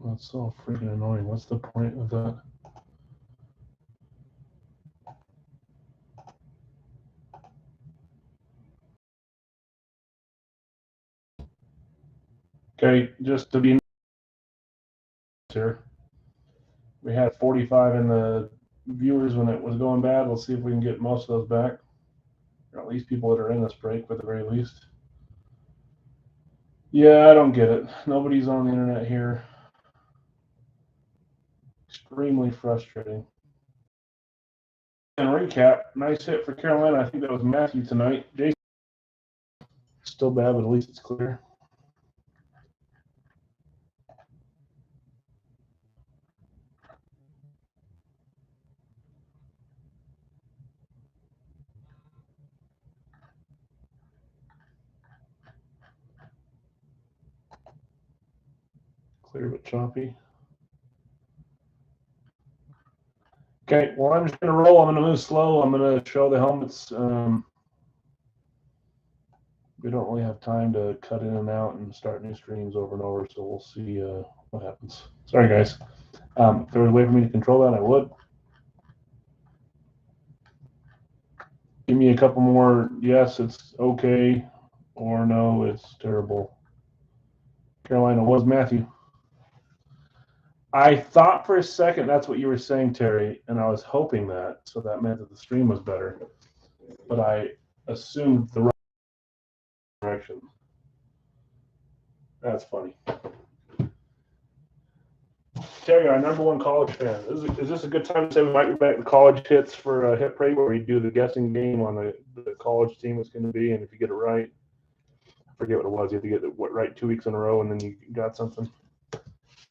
That's so freaking annoying. What's the point of that? Okay, just to be here, we had 45 in the viewers when it was going bad. Let's see if we can get most of those back, or at least people that are in this break, at the very least. Yeah, I don't get it. Nobody's on the internet here. Extremely frustrating. And recap, nice hit for Carolina. I think that was Matthew tonight. Jason, still bad, but at least it's clear. Clear but choppy. Okay, well, I'm just going to roll. I'm going to move slow. I'm going to show the helmets. We don't really have time to cut in and out and start new streams over and over, so we'll see what happens. Sorry, guys. If there was a way for me to control that, I would. Give me a couple more. Yes, it's okay, or no, it's terrible. Carolina was Matthew. I thought for a second that's what you were saying, Terry, and I was hoping that, so that meant that the stream was better. But I assumed the right direction. That's funny. Terry, our number one college fan. Is this a good time to say we might be back to college hits for Hit Parade, where we do the guessing game on the college team it's going to be, and if you get it right, I forget what it was. You have to get it right 2 weeks in a row, and then you got something.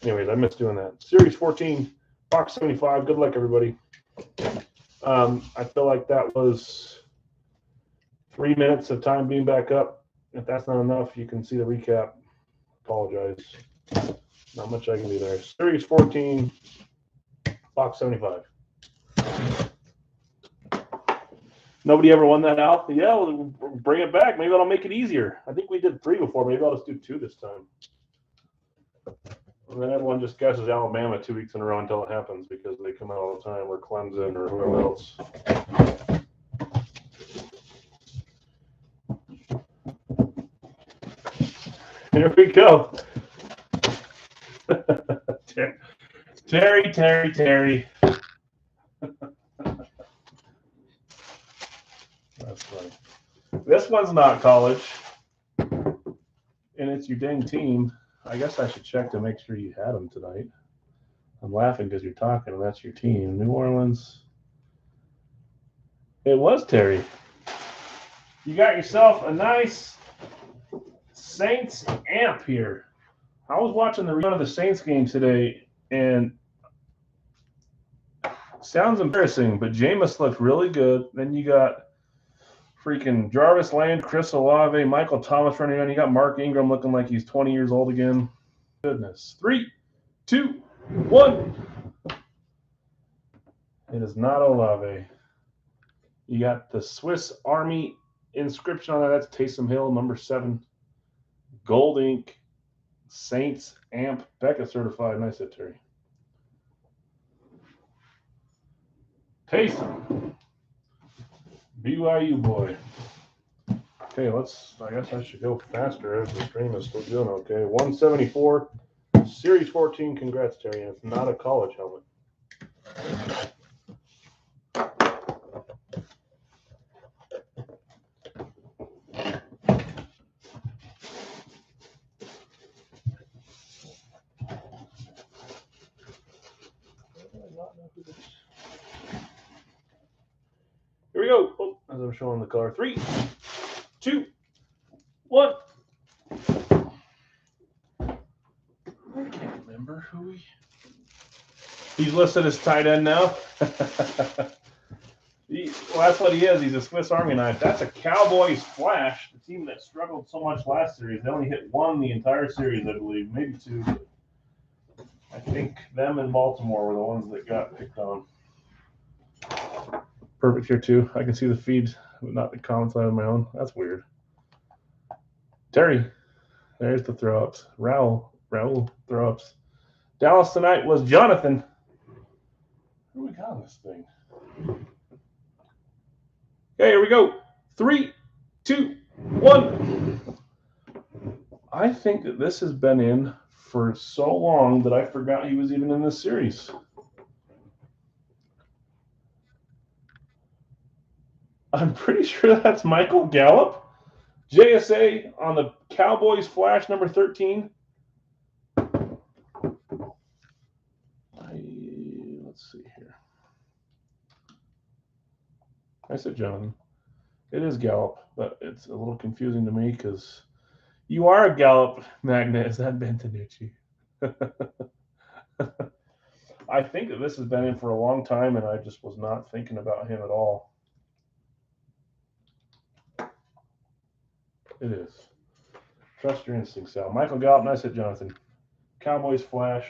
Anyways, I missed doing that. Series 14, Box 75. Good luck, everybody. I feel like that was 3 minutes of time being back up. If that's not enough, you can see the recap. Apologize. Not much I can do there. Series 14, Box 75. Nobody ever won that, Al? Yeah, we'll bring it back. Maybe that'll make it easier. I think we did 3 before. Maybe I'll just do 2 this time. And then everyone just guesses Alabama 2 weeks in a row until it happens because they come out all the time, or Clemson, or whoever else. Here we go. Terry. That's funny. This one's not college, and it's your dang team. I guess I should check to make sure you had them tonight. I'm laughing because you're talking, and that's your team. New Orleans. It was Terry. You got yourself a nice Saints amp here. I was watching the rerun of the Saints game today, and sounds embarrassing, but Jameis looked really good. Then you got freaking Jarvis Land, Chris Olave, Michael Thomas running around. You got Mark Ingram looking like he's 20 years old again. Goodness. 3, 2, 1. It is not Olave. You got the Swiss Army inscription on that. That's Taysom Hill, number 7. Gold ink. Saints amp. Becca certified. Nice hit, Terry. Taysom. BYU boy. Okay, I guess I should go faster as the stream is still doing okay. 174, Series 14. Congrats, Terry. And it's not a college helmet. Here we go. Oh, as I'm showing the color. 3, 2, 1. I can't remember who he's listed as tight end now. Well, that's what he is. He's a Swiss Army knife. That's a Cowboys Flash, the team that struggled so much last series. They only hit 1 the entire series, I believe, maybe 2. I think them and Baltimore were the ones that got picked on. Perfect here, too. I can see the feed, but not the comments on my own. That's weird. Terry. There's the throw-ups. Raul throw-ups. Dallas tonight was Jonathan. Who we got on this thing? Okay, here we go. 3, 2, 1. I think that this has been in for so long that I forgot he was even in this series. I'm pretty sure that's Michael Gallup. JSA on the Cowboys flash number 13. Let's see here. I said Jonathan. It is Gallup, but it's a little confusing to me because you are a Gallup magnet. Is that Bentanucci? I think that this has been in for a long time, and I just was not thinking about him at all. It is. Trust your instincts, Sal. Michael Gallup, nice hit, Jonathan. Cowboys flash.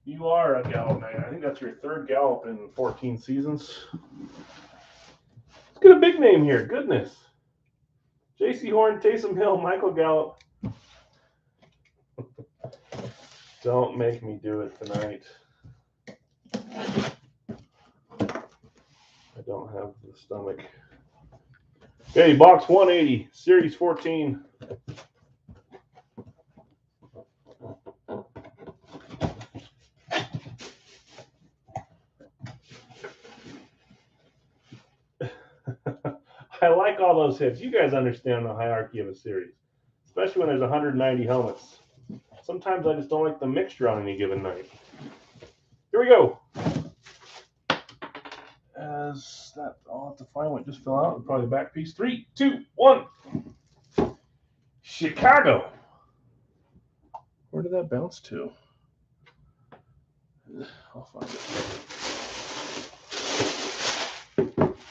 You are a Gallup man. I think that's your third Gallup in 14 seasons. Let's get a big name here. Goodness. J.C. Horn, Taysom Hill, Michael Gallup. Don't make me do it tonight. I don't have the stomach. Okay, box 180, series 14. I like all those hits. You guys understand the hierarchy of a series, especially when there's 190 helmets. Sometimes I just don't like the mixture on any given night. Here we go. As that, I'll have to find what just fell out. Probably the back piece. 3, 2, 1. Chicago. Where did that bounce to? I'll find it.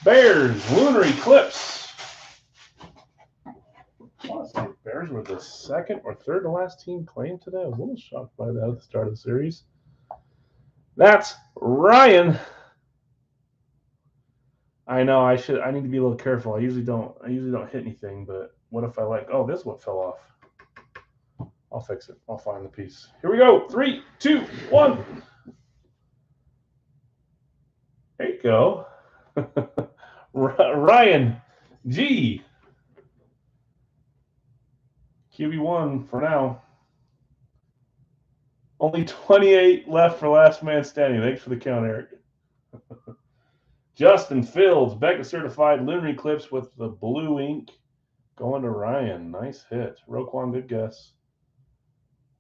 Bears, Lunar Eclipse. I want to say Bears were the second or third to last team claimed today. I was a little shocked by that at the start of the series. That's Ryan. I know I need to be a little careful. I usually don't hit anything, but what if I like, oh, this is what fell off. I'll fix it. I'll find the piece. Here we go. 3, 2, 1. There you go. Ryan G. QB1 for now. Only 28 left for last man standing. Thanks for the count, Eric. Justin Fields, Becca certified Lunar Eclipse with the blue ink. Going to Ryan. Nice hit. Roquan, good guess.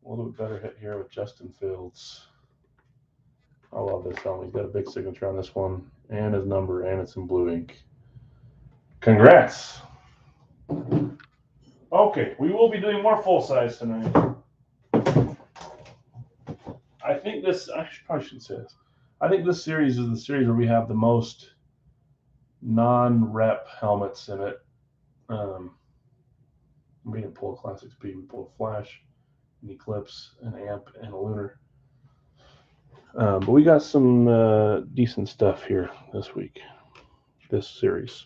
A little bit better hit here with Justin Fields. I love this helmet. He's got a big signature on this one, and his number, and it's in blue ink. Congrats. Okay, we will be doing more full size tonight. I think this, I probably shouldn't say this. I think this series is the series where we have the most non-rep helmets in it. We didn't pull a Classic Speed, we pulled a Flash, an Eclipse, an Amp, and a Lunar. But we got some decent stuff here this week, this series.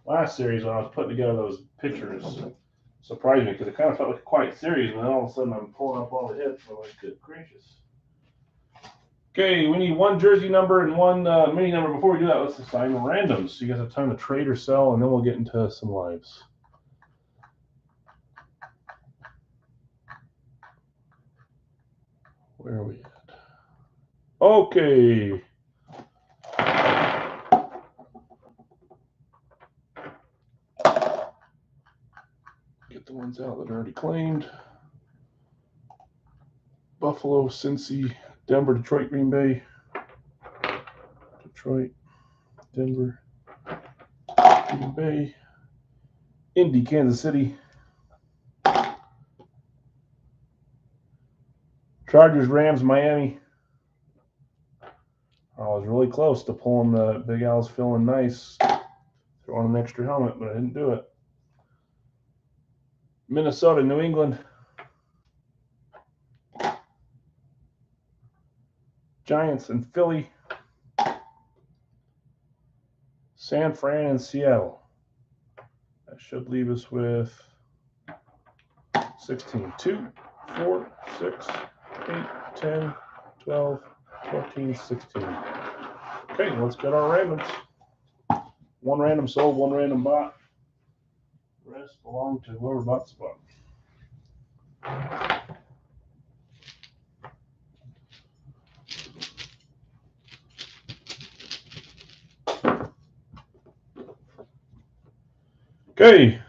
Last series, when I was putting together those pictures, surprised me because it kind of felt like a quiet series, and then all of a sudden I'm pulling up all the hits. I'm like, good gracious. Okay, we need one jersey number and one mini number. Before we do that, let's assign randoms so you guys have time to trade or sell, and then we'll get into some lives. Where are we at? Okay. Get the ones out that are already claimed. Buffalo, Cincy, Denver, Detroit, Green Bay. Detroit, Denver, Green Bay, Indy, Kansas City. Chargers, Rams, Miami. I was really close to pulling the Big Al's feeling nice, throwing an extra helmet, but I didn't do it. Minnesota, New England. Giants and Philly. San Fran and Seattle. That should leave us with 16. 2, 4, 6, 8, 10, 12, 14, 16. Okay, let's get our randoms. One random sold, one random bought. The rest belong to whoever bought the spot. Okay,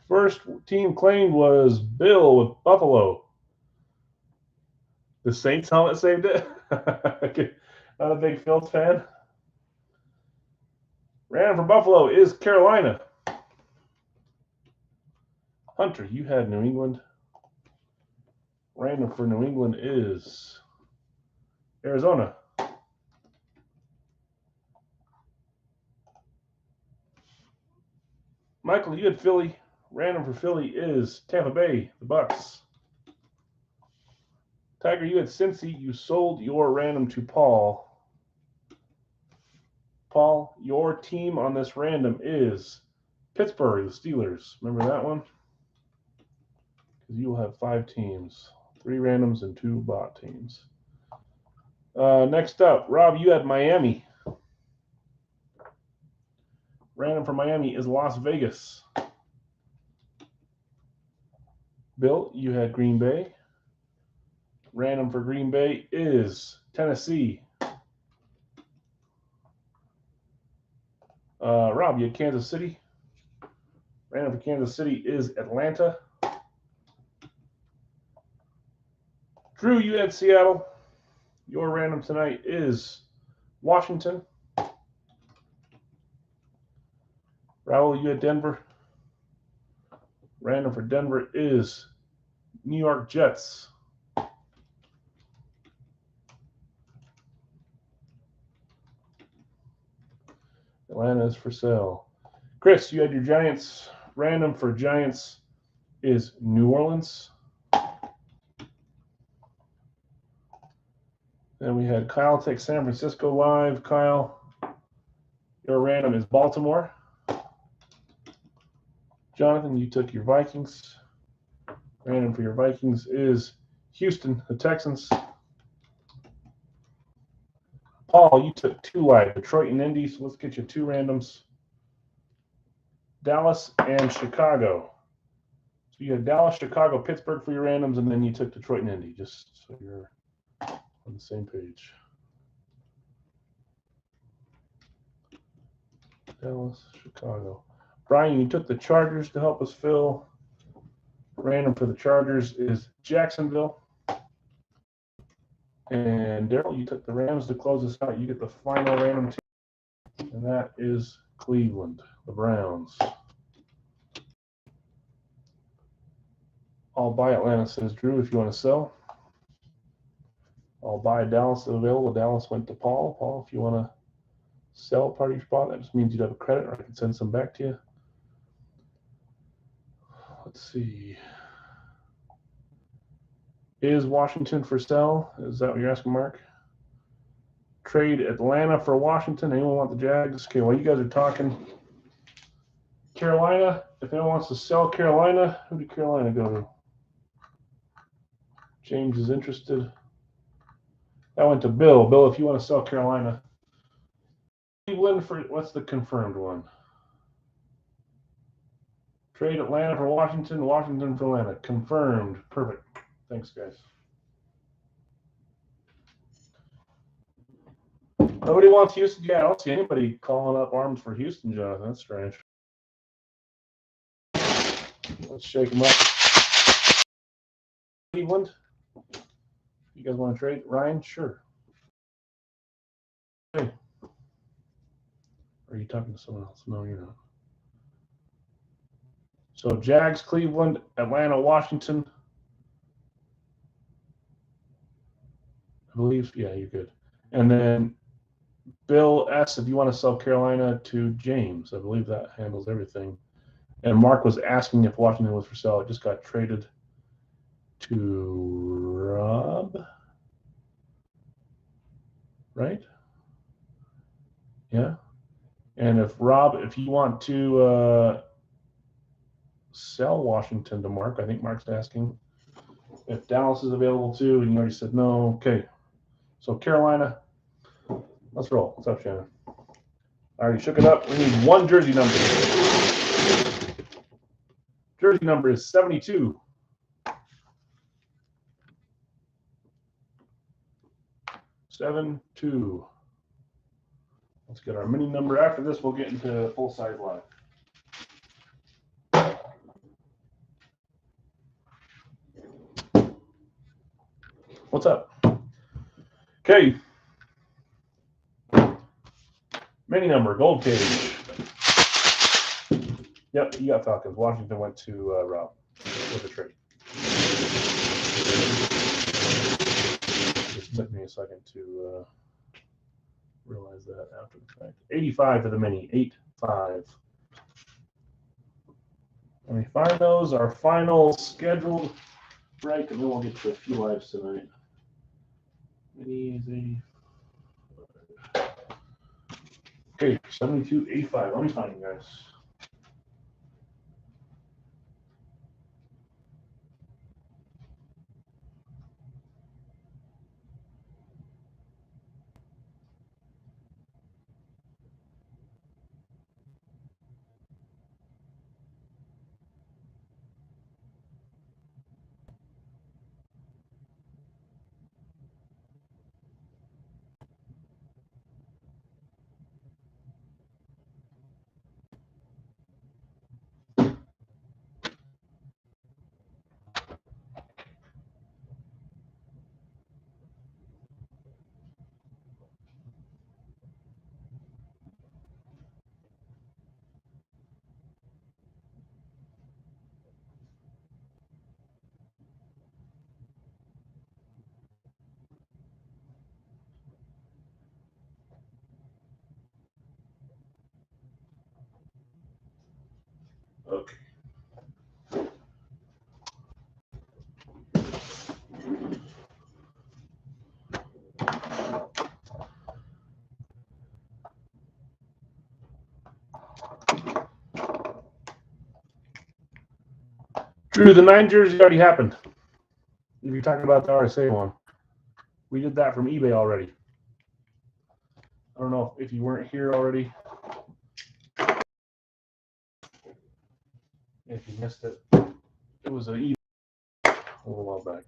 first team claimed was Bill with Buffalo. The Saints helmet saved it. Not a big Fields fan. Random for Buffalo is Carolina. Hunter, you had New England. Random for New England is Arizona. Michael, you had Philly. Random for Philly is Tampa Bay, the Bucks. Tiger, you had Cincy. You sold your random to Paul. Paul, your team on this random is Pittsburgh, the Steelers. Remember that one? Because you will have 5 teams. 3 randoms and 2 bot teams. Next up, Rob, you had Miami. Random for Miami is Las Vegas. Bill, you had Green Bay. Random for Green Bay is Tennessee. Rob, you had Kansas City. Random for Kansas City is Atlanta. Drew, you had Seattle. Your random tonight is Washington. Raul, you had Denver. Random for Denver is New York Jets. Atlanta is for sale. Chris, you had your Giants. Random for Giants is New Orleans. Then we had Kyle take San Francisco live. Kyle, your random is Baltimore. Jonathan, you took your Vikings. Random for your Vikings is Houston, the Texans. Paul, you took 2 live, Detroit and Indy. So let's get you 2 randoms. Dallas and Chicago. So you had Dallas, Chicago, Pittsburgh for your randoms, and then you took Detroit and Indy, just so you're on the same page. Dallas, Chicago. Brian, you took the Chargers to help us fill. Random for the Chargers is Jacksonville. And Daryl, you took the Rams to close us out. You get the final random team, and that is Cleveland, the Browns. I'll buy Atlanta, says Drew, if you want to sell. I'll buy Dallas available. Dallas went to Paul. Paul, if you want to sell part of your spot, that just means you'd have a credit, or I can send some back to you. Let's see. Is Washington for sale? Is that what you're asking, Mark? Trade Atlanta for Washington. Anyone want the Jags? Okay, while you guys are talking, Carolina, if anyone wants to sell Carolina, who did Carolina go to? James is interested. That went to Bill. Bill, if you want to sell Carolina. Cleveland for, what's the confirmed one? Trade Atlanta for Washington, Washington for Atlanta. Confirmed. Perfect. Thanks, guys. Nobody wants Houston. Yeah, I don't see anybody calling up arms for Houston, Jonathan. That's strange. Let's shake them up. Cleveland. You guys want to trade? Ryan? Sure. Hey. Or are you talking to someone else? No, you're not. So Jags, Cleveland, Atlanta, Washington. I believe, yeah, you're good. And then Bill S., if you want to sell Carolina to James, I believe that handles everything. And Mark was asking if Washington was for sale. It just got traded to Rob, right? Yeah. And if Rob, if you want to sell Washington to Mark, I think Mark's asking. If Dallas is available too, and you already said no, okay. So Carolina, let's roll. What's up, Shannon? I already shook it up. We need one jersey number. Jersey number is 72. 7-2. Let's get our mini number. After this, we'll get into full size live. What's up? Okay. Mini number, gold cage. Yep, you got Falcons. Washington went to Rob with a trade. Just took me a second to realize that after the fact. 85 for the mini. 8-5. Let me find those. Our final scheduled break, and then we'll get to a few lives tonight. Mini is 85. Okay, 72, 85. Let me find you guys. Okay. Drew, the 9 jersey already happened. If you're talking about the RSA one, we did that from eBay already. I don't know if you weren't here already. If you missed it, it was an eBay a little while back.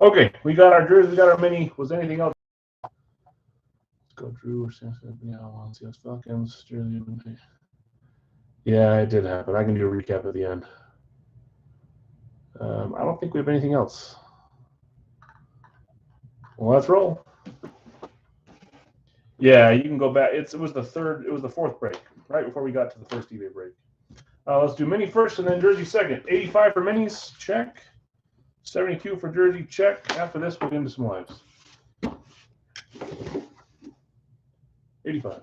Okay, we got our jersey, we got our mini. Was anything else? Let's go, Drew or Samson. Yeah, I want to see us Falcons jersey. Yeah, it did happen. I can do a recap at the end. I don't think we have anything else. Well, let's roll. Yeah, you can go back. It was the fourth break, right before we got to the first eBay break. Let's do mini first and then jersey second. 85 for minis, check. 72 for jersey, check. After this, we'll get into some lives. 85.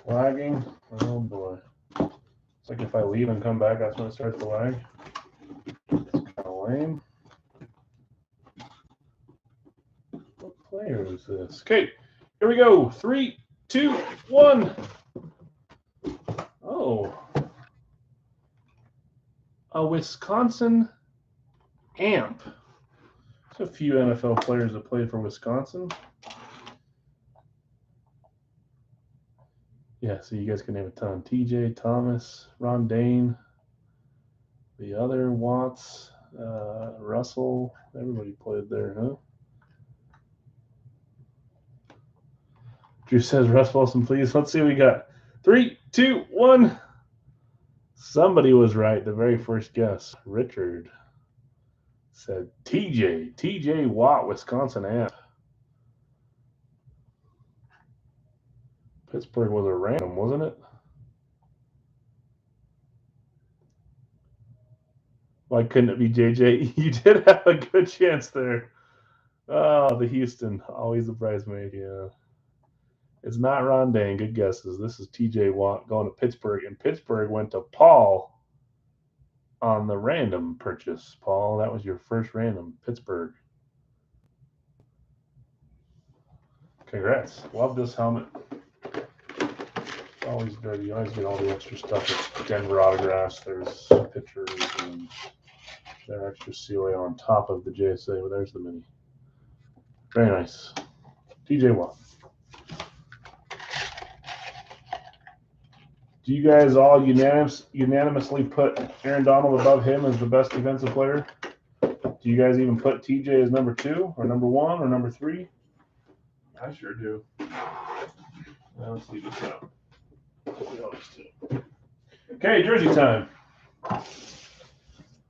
Lagging. Oh boy. It's like if I leave and come back, that's when it starts to lag. It's kind of lame. What player is this? Okay, here we go. 3, 2, 1. Oh. A Wisconsin Amp. There's a few NFL players that played for Wisconsin. Yeah, so you guys can name a ton. TJ, Thomas, Ron Dane, the other Watts, Russell. Everybody played there, huh? Drew says, Russ Wilson, please. Let's see what we got. 3, 2, 1. Somebody was right. The very first guess. Richard said TJ Watt, Wisconsin Amp. Pittsburgh was a random, wasn't it? Why couldn't it be JJ? You did have a good chance there. Oh, the Houston. Always a bridesmaid, yeah. It's not Ron Dane. Good guesses. This is TJ Watt going to Pittsburgh, and Pittsburgh went to Paul on the random purchase. Paul, that was your first random. Pittsburgh. Congrats. Love this helmet. always good. You always get all the extra stuff. It's Denver autographs. There's pictures and their extra COA on top of the JSA. Well, there's the mini. Very nice. TJ Watt. Do you guys all unanimously put Aaron Donald above him as the best defensive player? Do you guys even put TJ as number 2 or number 1 or number 3? I sure do. Now let's leave this out. Okay, jersey time.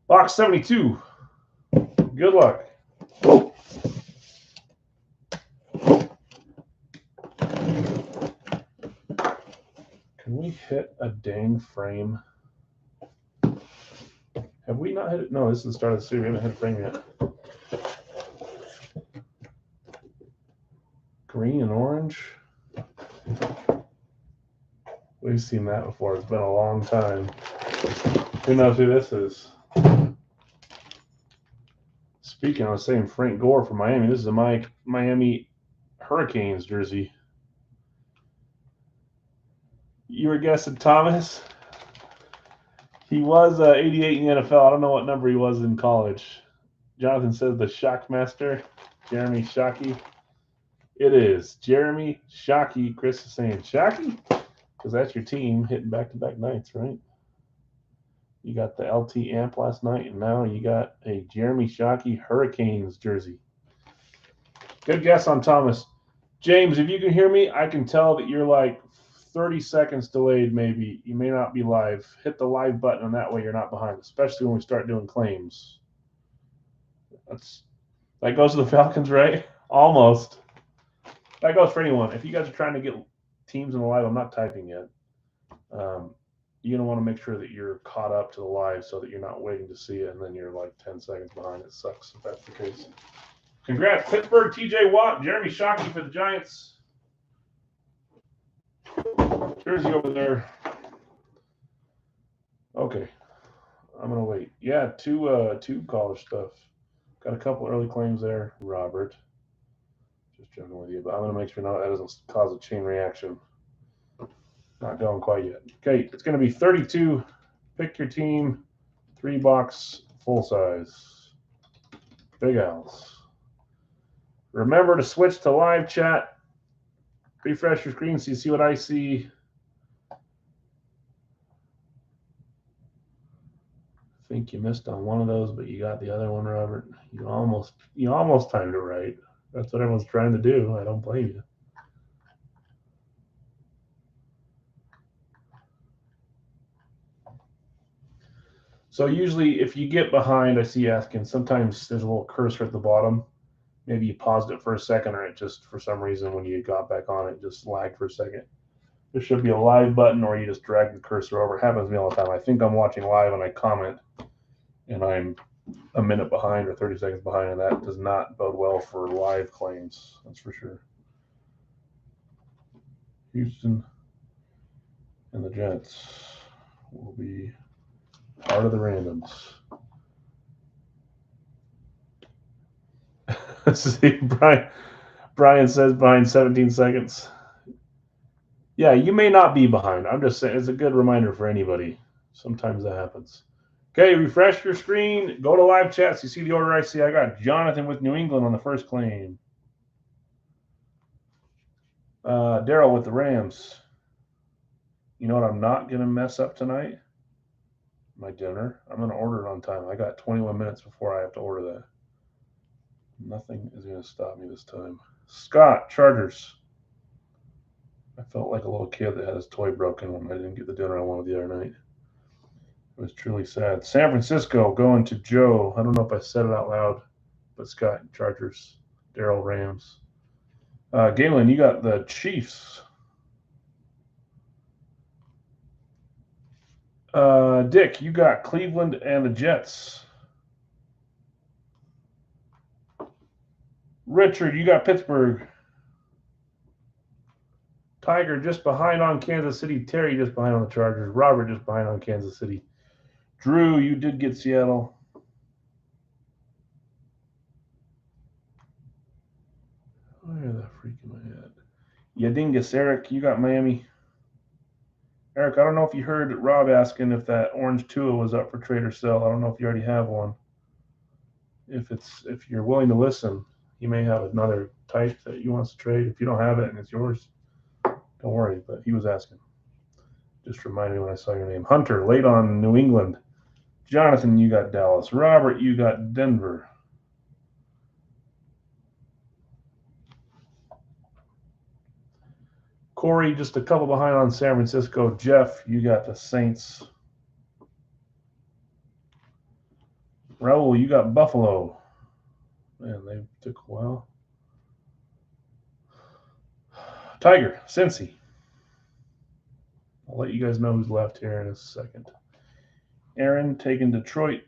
Box 72. Good luck. Can we hit a dang frame? Have we not hit it? No, this is the start of the series. We haven't hit a frame yet. Green and orange. We've seen that before. It's been a long time. Who knows who this is? Speaking, I was saying Frank Gore from Miami. This is a Miami Hurricanes jersey. You were guessing Thomas? He was 88 in the NFL. I don't know what number he was in college. Jonathan says the Shockmaster, Jeremy Shockey. It is Jeremy Shockey. Chris is saying Shockey because that's your team hitting back-to-back nights, right? You got the LT Amp last night, and now you got a Jeremy Shockey Hurricanes jersey. Good guess on Thomas. James, if you can hear me, I can tell that you're like 30 seconds delayed maybe. You may not be live. Hit the live button, and that way you're not behind, especially when we start doing claims. That goes to the Falcons, right? Almost. That goes for anyone. If you guys are trying to get teams in the live, I'm not typing yet. You're going to want to make sure that you're caught up to the live so that you're not waiting to see it, and then you're like 10 seconds behind. It sucks if that's the case. Congrats, Pittsburgh, TJ Watt, Jeremy Shockey for the Giants. Jersey over there. Okay. I'm going to wait. Yeah, two college stuff. Got a couple early claims there, Robert. Just joking with you, but I'm going to make sure that doesn't cause a chain reaction. Not going quite yet. Okay, it's going to be 32. Pick your team. 3-box, full size. Big Al's. Remember to switch to live chat. Refresh your screen so you see what I see. I think you missed on one of those, but you got the other one, Robert. You almost timed it right. That's what everyone's trying to do. I don't blame you. So usually if you get behind, I see you asking, sometimes there's a little cursor at the bottom. Maybe you paused it for a second, or it just, for some reason, when you got back on, it just lagged for a second. There should be a live button, or you just drag the cursor over. It happens to me all the time. I think I'm watching live and I comment, and I'm a minute behind or 30 seconds behind, and that does not bode well for live claims. That's for sure. Houston and the Jets will be part of the randoms. See, Brian says behind 17 seconds. Yeah, you may not be behind. I'm just saying it's a good reminder for anybody. Sometimes that happens. Okay, refresh your screen. Go to live chats. You see the order I see. I got Jonathan with New England on the first claim. Daryl with the Rams. You know what I'm not going to mess up tonight? My dinner. I'm going to order it on time. I got 21 minutes before I have to order that. Nothing is going to stop me this time. Scott, Chargers. I felt like a little kid that had his toy broken when I didn't get the dinner I wanted the other night. It was truly sad. San Francisco going to Joe. I don't know if I said it out loud, but Scott, Chargers. Daryl, Rams. Galen, you got the Chiefs. Dick, you got Cleveland and the Jets. Richard, you got Pittsburgh. Tiger just behind on Kansas City. Terry just behind on the Chargers. Robert just behind on Kansas City. Drew, you did get Seattle. Where the freak am I at? Yadingus, Eric, you got Miami. Eric, I don't know if you heard Rob asking if that orange Tua was up for trade or sell. I don't know if you already have one. If you're willing to listen, he may have another type that he wants to trade. If you don't have it and it's yours, don't worry. But he was asking. Just remind me when I saw your name. Hunter, late on New England. Jonathan, you got Dallas. Robert, you got Denver. Corey, just a couple behind on San Francisco. Jeff, you got the Saints. Raul, you got Buffalo. Man, they took a while. Tiger, Cincy. I'll let you guys know who's left here in a second. Aaron taking Detroit.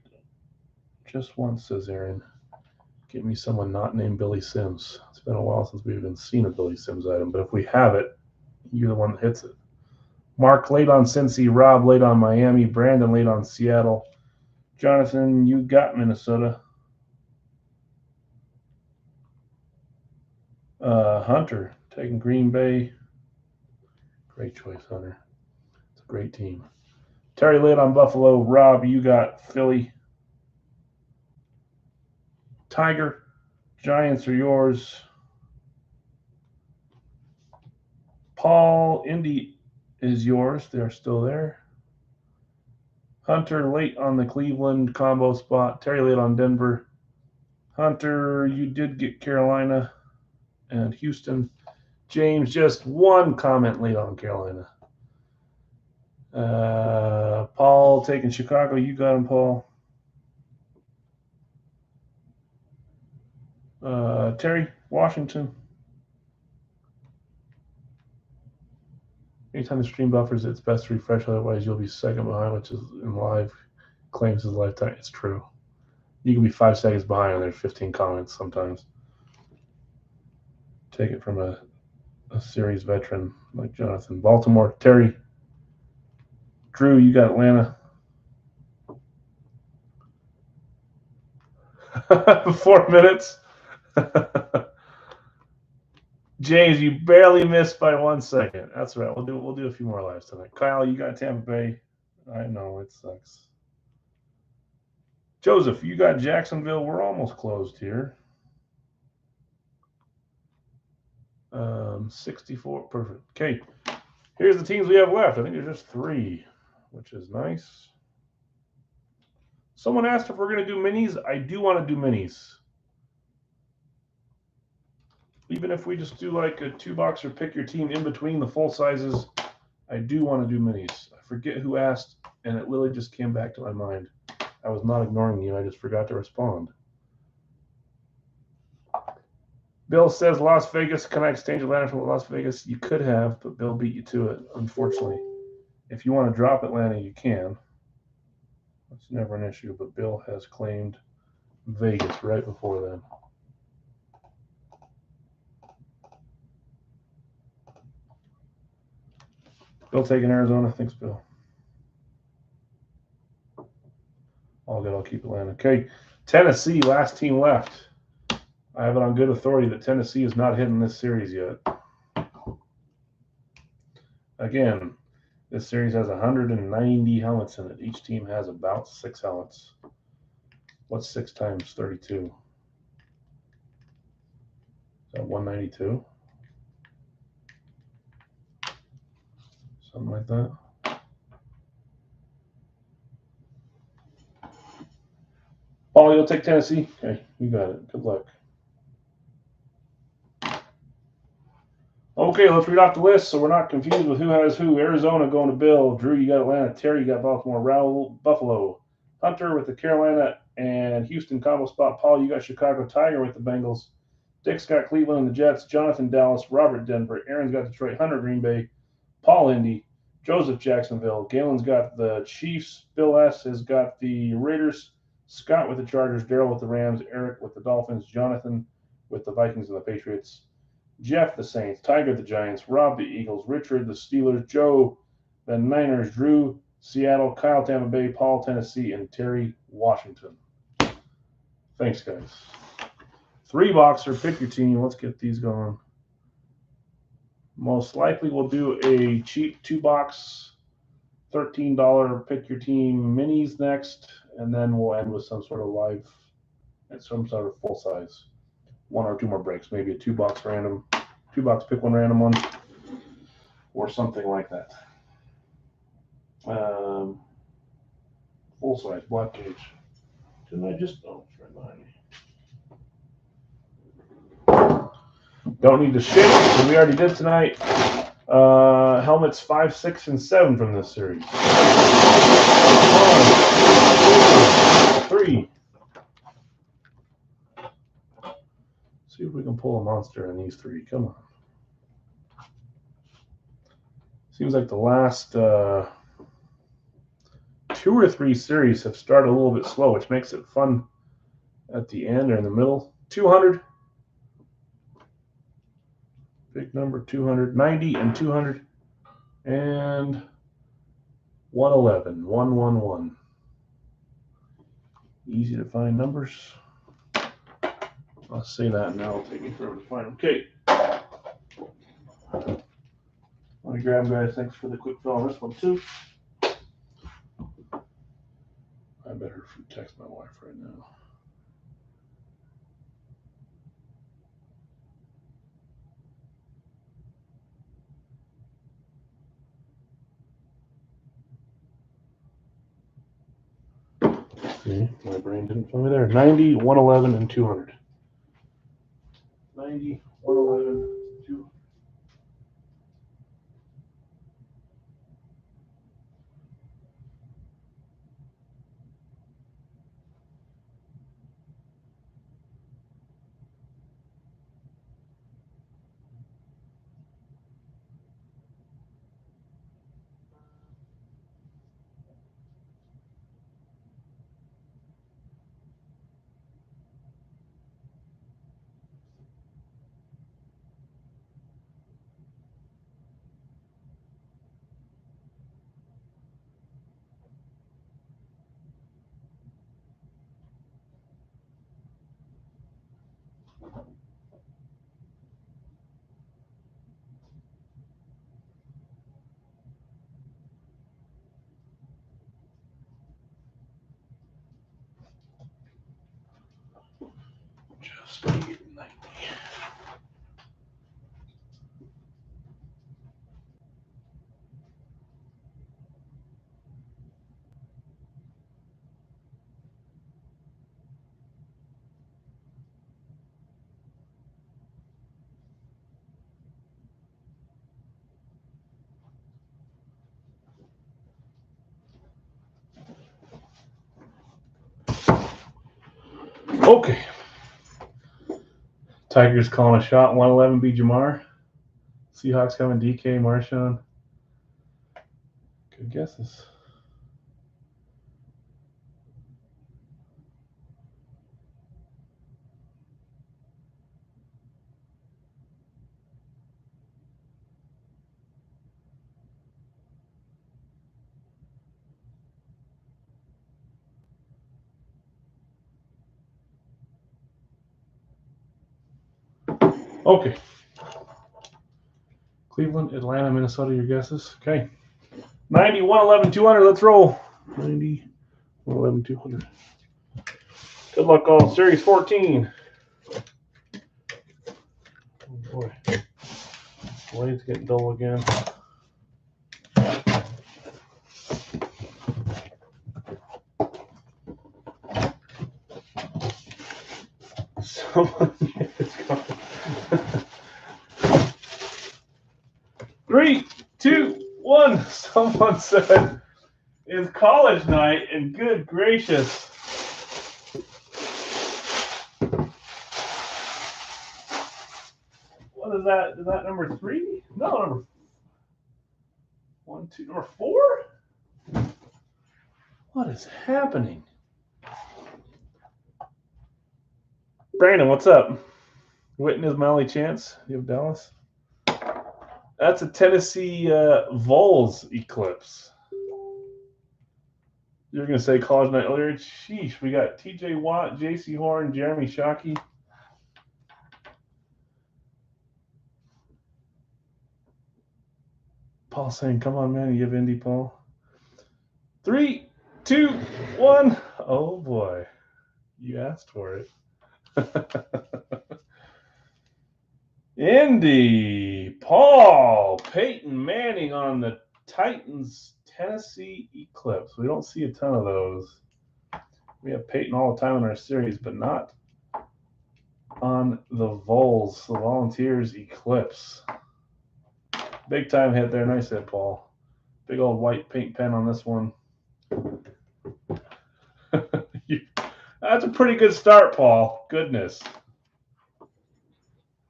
Just once, says Aaron. Give me someone not named Billy Sims. It's been a while since we've even seen a Billy Sims item, but if we have it, you're the one that hits it. Mark late on Cincy. Rob late on Miami. Brandon late on Seattle. Jonathan, you got Minnesota. Hunter taking Green Bay. Great choice, Hunter. It's a great team. Terry late on Buffalo. Rob, you got Philly. Tiger, Giants are yours. Paul, Indy is yours. They're still there. Hunter late on the Cleveland combo spot. Terry late on Denver. Hunter, you did get Carolina and Houston. James, just one comment late on Carolina. Paul taking Chicago. You got him, Paul. Terry, Washington. Anytime the stream buffers, it's best to refresh. Otherwise, you'll be second behind, which is in live claims his lifetime. It's true. You can be 5 seconds behind, and there's 15 comments sometimes. Take it from a series veteran like Jonathan. Baltimore, Terry. Drew, you got Atlanta. 4 minutes. James, you barely missed by 1 second. That's right. We'll do a few more lives tonight. Kyle, you got Tampa Bay. I know it sucks. Joseph, you got Jacksonville. We're almost closed here. 64, perfect. Okay, here's the teams we have left. I think there's just 3, which is nice. Someone asked if we're going to do minis. I do want to do minis. Even if we just do like a 2-box or pick your team in between the full sizes, I do want to do minis. I forget who asked, and it literally just came back to my mind. I was not ignoring you. I just forgot to respond. Bill says Las Vegas. Can I exchange Atlanta for Las Vegas? You could have, but Bill beat you to it, unfortunately. If you want to drop Atlanta, you can. That's never an issue, but Bill has claimed Vegas right before then. Bill taking Arizona. Thanks, Bill. All good. I'll keep Atlanta. Okay. Tennessee, last team left. I have it on good authority that Tennessee is not hitting this series yet. Again, this series has 190 helmets in it. Each team has about 6 helmets. What's 6 times 32? Is that 192? Something like that. Paul, you'll take Tennessee? Okay, you got it. Good luck. Okay, let's read off the list so we're not confused with who has who. Arizona going to Bill. Drew, you got Atlanta. Terry, you got Baltimore. Raul, Buffalo. Hunter with the Carolina and Houston combo spot. Paul, you got Chicago. Tiger with the Bengals. Dick's got Cleveland and the Jets. Jonathan, Dallas. Robert, Denver. Aaron's got Detroit. Hunter, Green Bay. Paul, Indy. Joseph, Jacksonville. Galen's got the Chiefs. Bill S. has got the Raiders. Scott with the Chargers. Daryl with the Rams. Eric with the Dolphins. Jonathan with the Vikings and the Patriots. Jeff, the Saints. Tiger, the Giants. Rob, the Eagles. Richard, the Steelers. Joe, the Niners. Drew, Seattle. Kyle, Tampa Bay. Paul, Tennessee. And Terry, Washington. Thanks, guys. 3-boxer, pick your team. Let's get these going. Most likely we'll do a cheap 2-box $13 pick your team minis next, and then we'll end with some sort of live and some sort of full size. One or two more breaks, maybe a $2 random, $2 pick one random one, or something like that. Full size black cage. Didn't I just? Oh, it's right behind me. Don't need to shake because we already did tonight. Helmets 5, 6, and 7 from this series. 1, 2, 3. See if we can pull a monster in these 3. Come on. Seems like the last 2 or 3 series have started a little bit slow, which makes it fun at the end or in the middle. 200. Big number, 200. 90 and 200. And 111. 111. Easy to find numbers. I'll say that and now it'll take me forever to find them. Okay. Let me grab, guys. Thanks for the quick fill on this one, too. I better text my wife right now. See, my brain didn't tell me there. 90, 111, and 200. 90, 111, 200. Just 90. Okay. Tigers calling a shot. 111 B. Jamar. Seahawks coming. DK, Marshawn. Good guesses. Okay. Cleveland, Atlanta, Minnesota, your guesses? Okay. 90, 111, 200. Let's roll. 90, 111, 200. Good luck, all. Series 14. Oh, boy. Blade's getting dull again. Someone is gone. 3, 2, 1. Someone said it's college night, and good gracious. What is that? Is that number 3? No, number 1, 2, number 4? What is happening? Brandon, what's up? Witten is my only chance. You have Dallas? That's a Tennessee Vols eclipse. You're going to say college night earlier? Sheesh, we got TJ Watt, JC Horn, Jeremy Shockey. Paul saying, come on, man, you have Indy, Paul. 3, 2, 1. Oh boy. You asked for it. Indy. Paul. Peyton Manning on the Titans Tennessee Eclipse. We don't see a ton of those. We have Peyton all the time in our series, but not on the Vols, the Volunteers Eclipse. Big time hit there. Nice hit, Paul. Big old white paint pen on this one. That's a pretty good start, Paul. Goodness.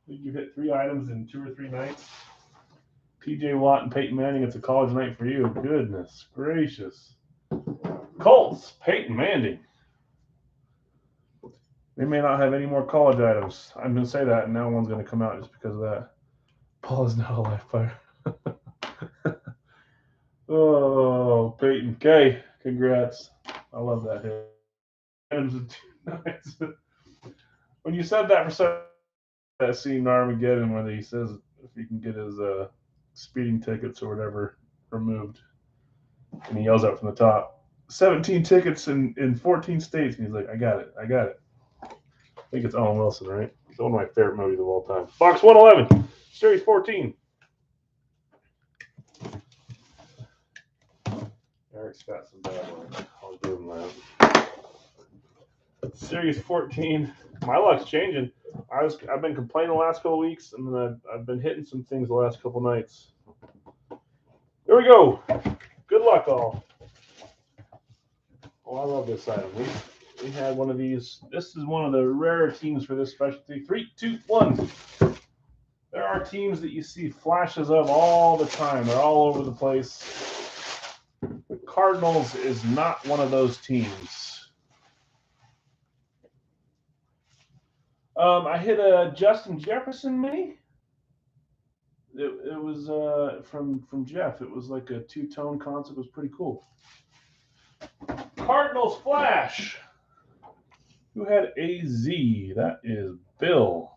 You hit 3 items in 2 or 3 nights. PJ Watt and Peyton Manning, it's a college night for you. Goodness gracious. Colts, Peyton Manning. They may not have any more college items. I'm going to say that, and now one's going to come out just because of that. Paul is not a live fire. Oh, Peyton. Okay, congrats. I love that hit. When you said that for that scene in Armageddon where he says if he can get his speeding tickets or whatever removed, and he yells out from the top, 17 tickets in 14 states, and he's like, I got it. I think it's Owen Wilson, right? It's one of my favorite movies of all time. Box 111, Series 14. Eric's got some bad ones. I'll give him that. Series 14. My luck's changing. I've been complaining the last couple weeks, and then I've been hitting some things the last couple nights. Here we go. Good luck, all. Oh, I love this item. We had one of these. This is one of the rarer teams for this specialty. 3, 2, 1. There are teams that you see flashes of all the time. They're all over the place. The Cardinals is not one of those teams. I hit a Justin Jefferson mini. It was from Jeff. It was like a 2-tone concept. It was pretty cool. Cardinals Flash. Who had AZ? That is Bill.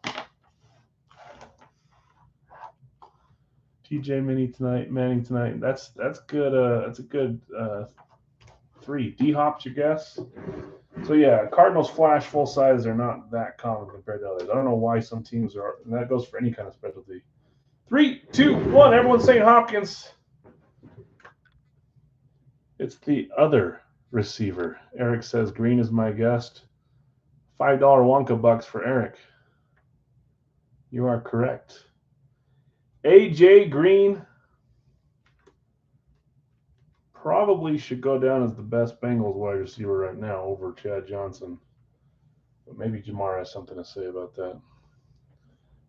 TJ Mini tonight, Manning tonight. That's good. That's a good 3. D-Hop's your guess? So yeah, Cardinals Flash full size are not that common compared to others. I don't know why some teams are, and that goes for any kind of specialty. 3, 2, 1. Everyone's saying Hopkins. It's the other receiver. Eric says Green is my guest. $5 Wonka bucks for Eric. You are correct. AJ Green probably should go down as the best Bengals wide receiver right now over Chad Johnson. But maybe Jamar has something to say about that.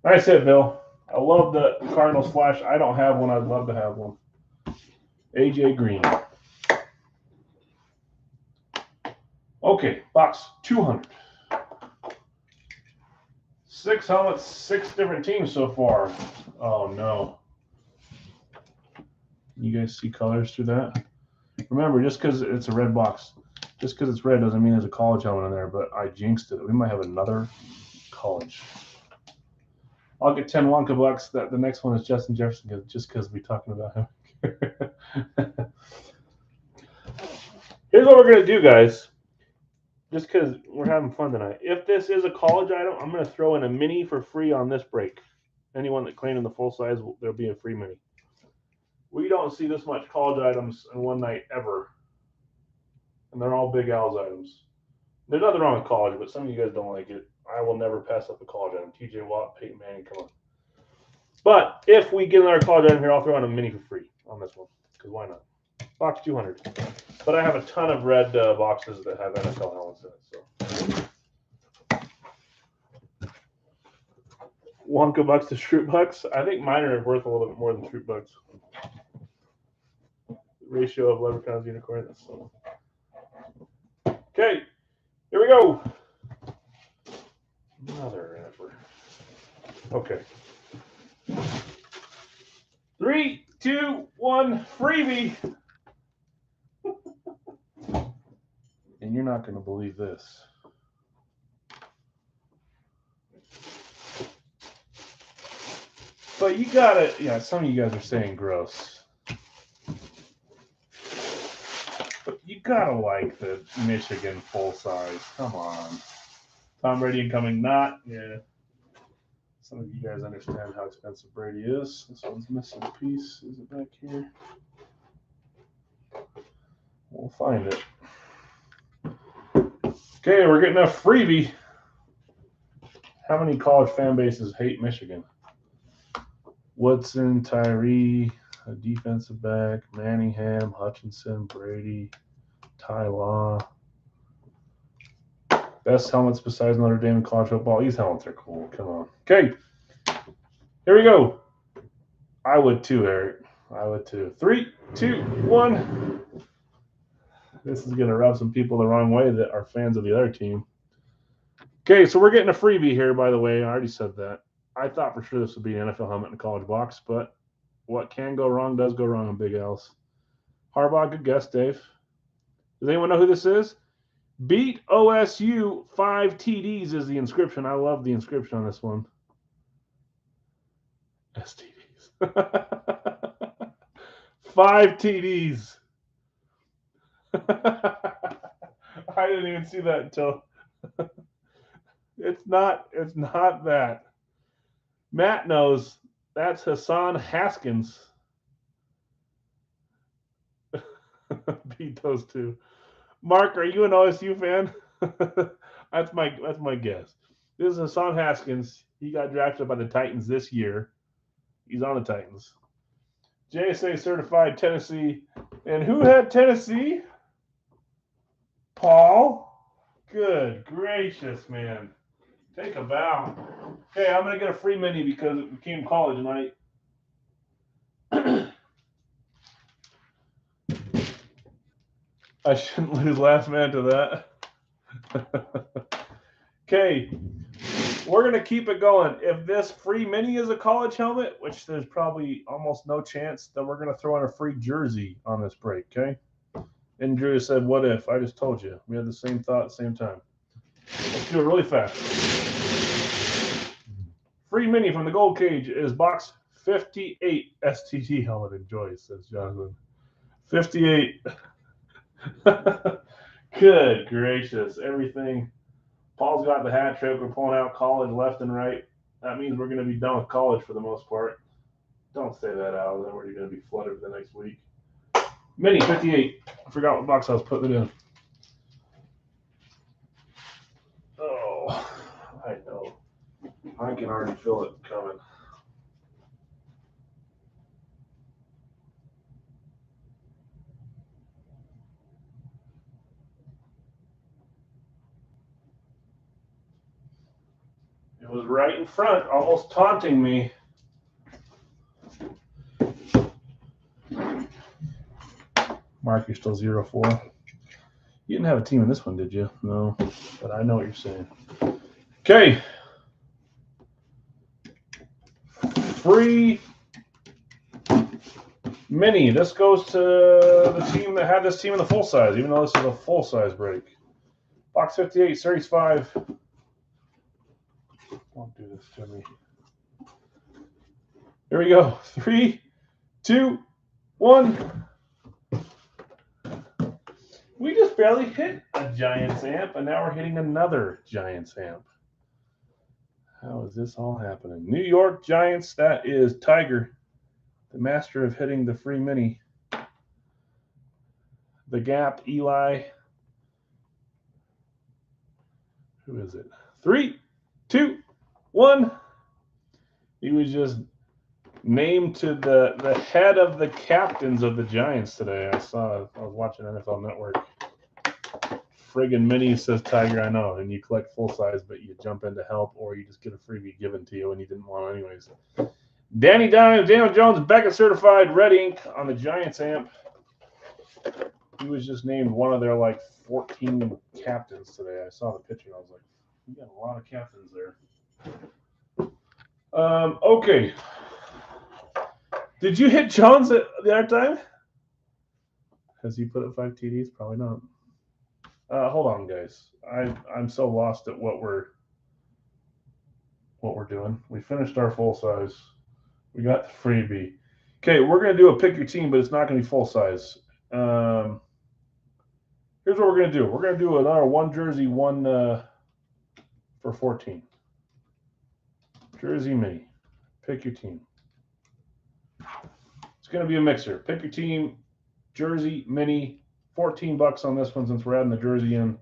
Nice hit, Bill. I love the Cardinals Flash. I don't have one. I'd love to have one. AJ Green. Okay, box 200. 6 helmets, 6 different teams so far. Oh, no. You guys see colors through that? Remember, just because it's a red box, just because it's red doesn't mean there's a college helmet in there, but I jinxed it. We might have another college. I'll get 10 Wonka bucks. That the next one is Justin Jefferson, just because we're talking about him. Here's what we're going to do, guys. Just because we're having fun tonight. If this is a college item, I'm going to throw in a mini for free on this break. Anyone that claimed in the full size, there'll be a free mini. We don't see this much college items in one night ever. And they're all Big Al's items. There's nothing wrong with college, but some of you guys don't like it. I will never pass up a college item. TJ Watt, Peyton Manning, come on. But if we get another college item here, I'll throw in a mini for free on this one. Because why not? Box 200. But I have a ton of red boxes that have NFL helmets in it. So Wonka bucks to Shroot bucks. I think mine are worth a little bit more than Shroot bucks. Ratio of leprechauns unicorn. So. Okay, here we go. Another effort. Okay. 3, 2, 1, freebie. And you're not going to believe this. But you got to, yeah, some of you guys are saying gross. But gotta like the Michigan full size. Come on. Tom Brady incoming, not. Yeah. Some of you guys understand how expensive Brady is. This one's missing a piece. Is it back here? We'll find it. Okay, we're getting a freebie. How many college fan bases hate Michigan? Woodson, Tyree, a defensive back, Manningham, Hutchinson, Brady, Ty Law. Best helmets besides Notre Dame in college football. These helmets are cool. Come on. Okay. Here we go. I would too, Eric. I would too. 3, 2, 1. This is going to rub some people the wrong way that are fans of the other team. Okay, so we're getting a freebie here, by the way. I already said that. I thought for sure this would be an NFL helmet in a college box, but what can go wrong does go wrong in Big L's. Harbaugh, good guess, Dave. Does anyone know who this is? Beat OSU 5 TDs is the inscription. I love the inscription on this one. STDs. 5 TDs. I didn't even see that until it's not that. Matt knows that's Hassan Haskins. Beat those two. Mark, are you an OSU fan? That's my guess. This is Hassan Haskins. He got drafted by the Titans this year. He's on the Titans. JSA certified Tennessee. And who had Tennessee? Paul? Good gracious, man. Take a bow. Okay, I'm going to get a free mini because it became college night. I shouldn't lose last man to that. Okay, we're going to keep it going. If this free mini is a college helmet, which there's probably almost no chance, then we're going to throw in a free jersey on this break, okay? And Drew said, what if? I just told you. We had the same thought at the same time. Let's do it really fast. Free mini from the Gold Cage is box 58 STT helmet. Enjoy, says Jonathan. 58. Good gracious. Everything. Paul's got the hat trick. We're pulling out college left and right. That means we're going to be done with college for the most part. Don't say that out. Then we're going to be flooded for the next week. Mini 58. I forgot what box I was putting it in. Oh, I know. I can already feel it coming. It was right in front, almost taunting me. Mark, you're still 0-4. You didn't have a team in this one, did you? No, but I know what you're saying. Okay. Free mini. This goes to the team that had this team in the full size, even though this is a full size break. Box 58, Series 5. Don't do this to me. Here we go. 3, 2, 1. We just barely hit a Giants amp, and now we're hitting another Giants amp. How is this all happening? New York Giants, that is Tiger, the master of hitting the free mini. The Gap, Eli. Who is it? 3, 2, 1. He was just named to the head of the captains of the Giants today. I was watching NFL Network. Friggin' mini, says Tiger, I know. And you collect full size, but you jump in to help, or you just get a freebie given to you and you didn't want it anyways. Danny Dimes, Daniel Jones, Beckett certified red ink on the Giants amp. He was just named one of their 14 captains today. I saw the picture and I was like, we got a lot of captains there. Okay. Did you hit Jones at the other time? Has he put up 5 TDs? Probably not. Hold on, guys. I'm so lost at what we're doing. We finished our full size. We got the freebie. Okay, we're gonna do a pick your team, but it's not gonna be full size. Here's what we're going to do. We're going to do another one jersey, one for 14. Jersey mini. Pick your team. It's going to be a mixer. Pick your team. Jersey mini. $14 on this one since we're adding the jersey in.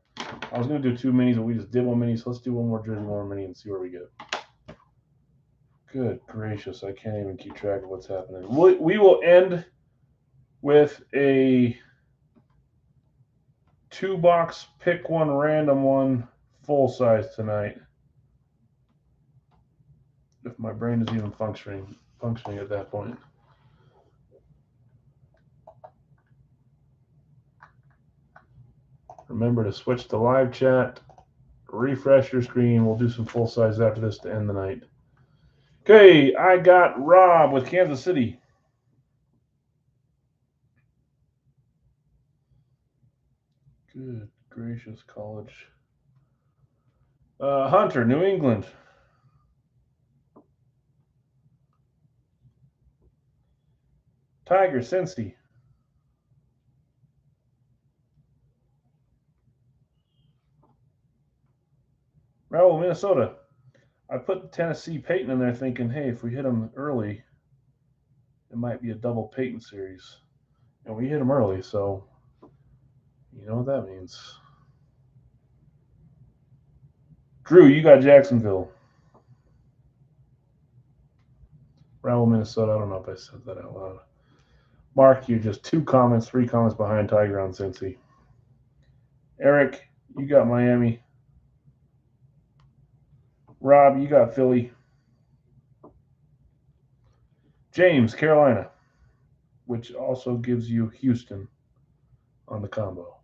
I was going to do 2 minis, but we just did 1 mini, so let's do one more jersey, 1 more mini, and see where we get. Good gracious, I can't even keep track of what's happening. We will end with a 2-box, pick one, random one, full size tonight. If my brain is even functioning at that point. Remember to switch to live chat, refresh your screen. We'll do some full size after this to end the night. Okay, I got Rob with Kansas City. Good gracious, college. Hunter, New England. Tiger, Cincy. Raul, Minnesota. I put Tennessee Peyton in there thinking, hey, if we hit him early, it might be a double Peyton series. And we hit him early, so you know what that means. Drew, you got Jacksonville. Raul, Minnesota. I don't know if I said that out loud. Mark, you're just 3 comments behind Tiger on Cincy. Eric, you got Miami. Rob, you got Philly. James, Carolina, which also gives you Houston on the combo.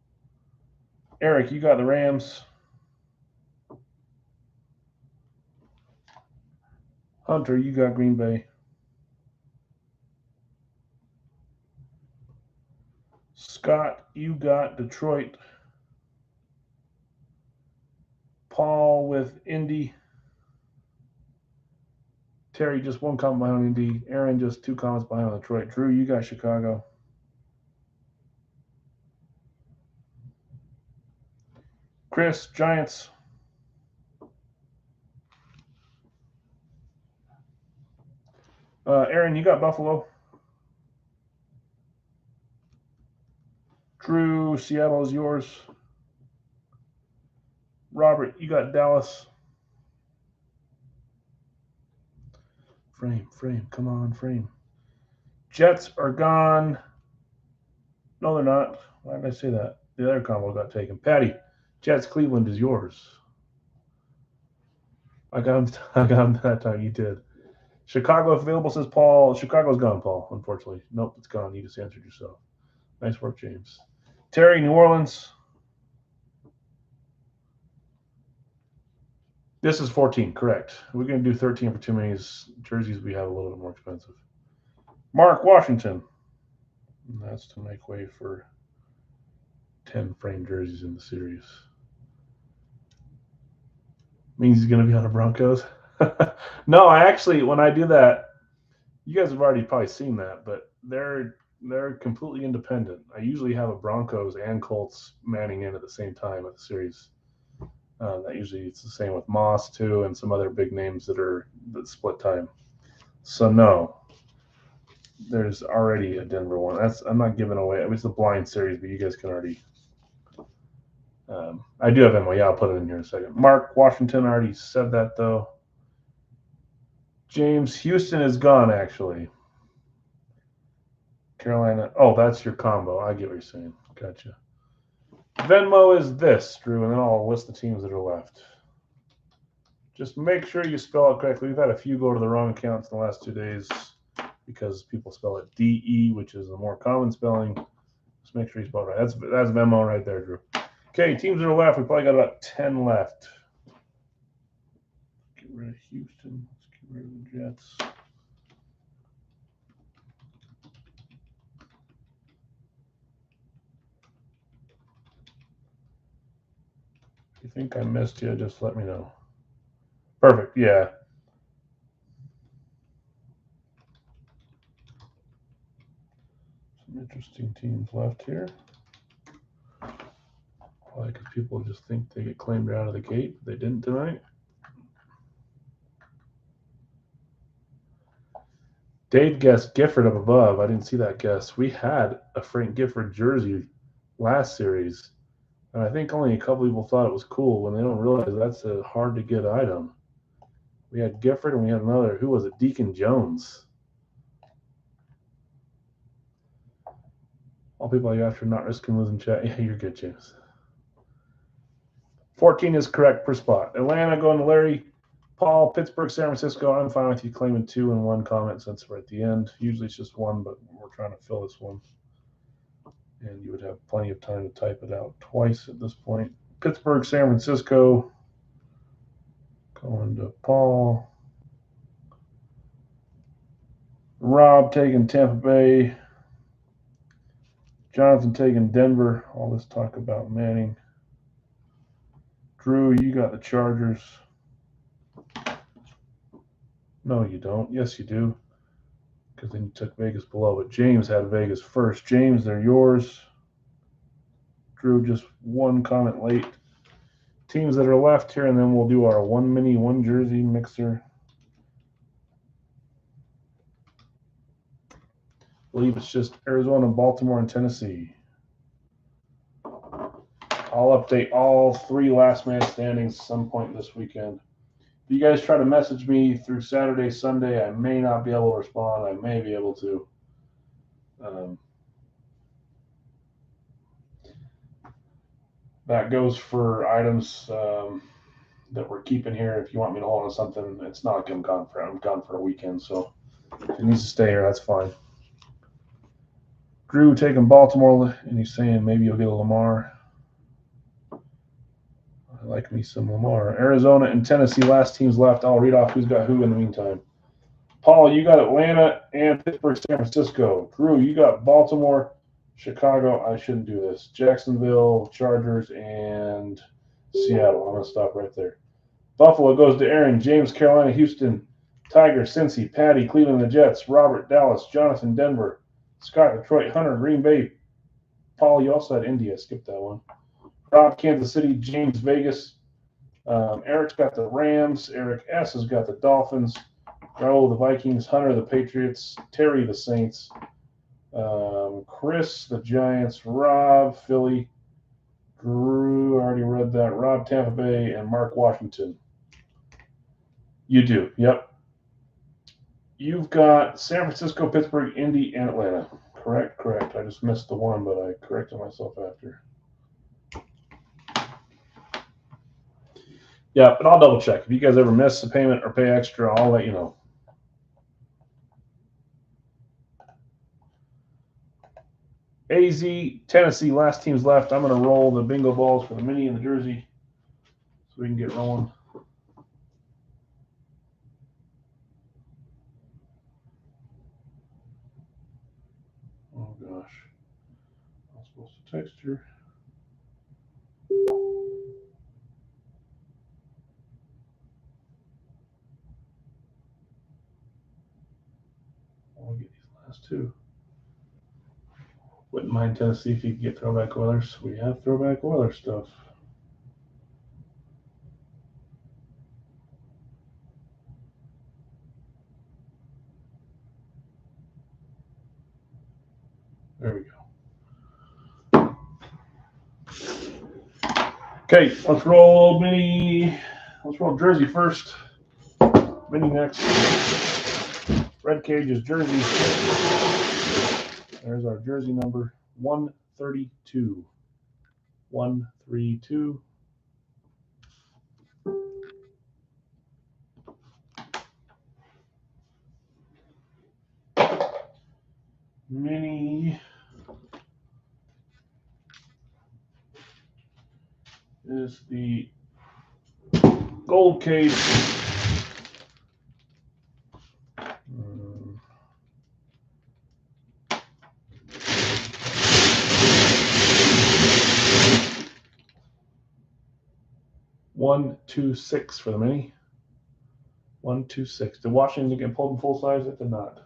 Eric, you got the Rams. Hunter, you got Green Bay. Scott, you got Detroit. Paul with Indy. Terry, just 1 comment behind Indy. Aaron, just 2 comments behind Detroit. Drew, you got Chicago. Chris, Giants. Aaron, you got Buffalo. Drew, Seattle is yours. Robert, you got Dallas. Frame, come on, frame. Jets are gone. No, they're not. Why did I say that? The other combo got taken. Patty, Jets, Cleveland is yours. I got him that time. You did. Chicago available, says Paul. Chicago's gone, Paul, unfortunately. Nope, it's gone. You just answered yourself. Nice work, James. Terry, New Orleans. This is 14, correct. We're going to do 13 for too many jerseys. We have a little bit more expensive. Mark, Washington. And that's to make way for 10 frame jerseys in the series. Means he's going to be on the Broncos. No, I actually, when I do that, you guys have already probably seen that, but they're completely independent. I usually have a Broncos and Colts manning in at the same time at the series. That usually it's the same with Moss too, and some other big names that split time. So no, there's already a Denver one. I'm not giving away. It's a blind series, but you guys can already. I do have MO. Yeah, I'll put it in here in a second. Mark, Washington, I already said that though. James, Houston is gone actually. Carolina. Oh, that's your combo. I get what you're saying. Gotcha. Venmo is this, Drew, and then I'll list the teams that are left. Just make sure you spell it correctly. We've had a few go to the wrong accounts in the last 2 days because people spell it D-E, which is a more common spelling. Just make sure you spell it right. That's Venmo right there, Drew. Okay, teams that are left. We probably got about 10 left. Get rid of Houston. Let's get rid of the Jets. If you think I missed you, just let me know. Perfect, yeah. Some interesting teams left here. because people just think they get claimed out of the gate. But they didn't tonight. Dave guessed Gifford up above. I didn't see that guess. We had a Frank Gifford jersey last series, and I think only a couple people thought it was cool when they don't realize that's a hard to get item. We had Gifford and we had another. Who was it? Deacon Jones. All people you after not risking losing chat. Yeah, you're good, James. 14 is correct per spot. Atlanta going to Larry. Paul, Pittsburgh, San Francisco. I'm fine with you claiming 2 in one comment since we're at the end. Usually it's just one, but we're trying to fill this one. And you would have plenty of time to type it out twice at this point. Pittsburgh, San Francisco. Going to Paul. Rob taking Tampa Bay. Jonathan taking Denver. All this talk about Manning. Drew, you got the Chargers. No, you don't. Yes, you do. Because then you took Vegas below. But James had Vegas first. James, they're yours. Drew, just one comment late. Teams that are left here, and then we'll do our one mini, one jersey mixer. I believe it's just Arizona, Baltimore, and Tennessee. I'll update all 3 last man standings some point this weekend. If you guys try to message me through Saturday, Sunday, I may not be able to respond. I may be able to. That goes for items that we're keeping here. If you want me to hold on something, it's not like I'm gone for a weekend. So if it needs to stay here, that's fine. Drew taking Baltimore, and he's saying maybe you'll get a Lamar. I like me some Lamar. Arizona and Tennessee, last teams left. I'll read off who's got who in the meantime. Paul, you got Atlanta and Pittsburgh, San Francisco. Drew, you got Baltimore, Chicago. I shouldn't do this. Jacksonville, Chargers, and Seattle. I'm going to stop right there. Buffalo goes to Aaron. James, Carolina, Houston, Tiger, Cincy, Patty, Cleveland, the Jets, Robert, Dallas, Jonathan, Denver, Scott, Detroit, Hunter, Green Bay. Paul, you also had India. Skip that one. Rob, Kansas City, James, Vegas. Eric's got the Rams. Eric S. has got the Dolphins. Raul, the Vikings. Hunter, the Patriots. Terry, the Saints. Chris, the Giants. Rob, Philly. Drew, I already read that. Rob, Tampa Bay. And Mark, Washington. You do, yep. You've got San Francisco, Pittsburgh, Indy, and Atlanta. Correct. I just missed the one, but I corrected myself after. Yeah, but I'll double check. If you guys ever miss a payment or pay extra, I'll let you know. AZ, Tennessee, last teams left. I'm going to roll the bingo balls for the mini and the jersey so we can get rolling. Oh, gosh. I'm supposed to text her. I'll get these last 2. Wouldn't mind Tennessee if you could get Throwback Oilers. We have Throwback Oilers stuff. There we go. Okay, let's roll mini. Let's roll jersey first. Mini next. Red Cage is jersey. There's our jersey number 132. 132. Mini is the gold cage. One, 2, 6 for the mini. 1, 2, 6. Did Washington get pulled in full size? It did not.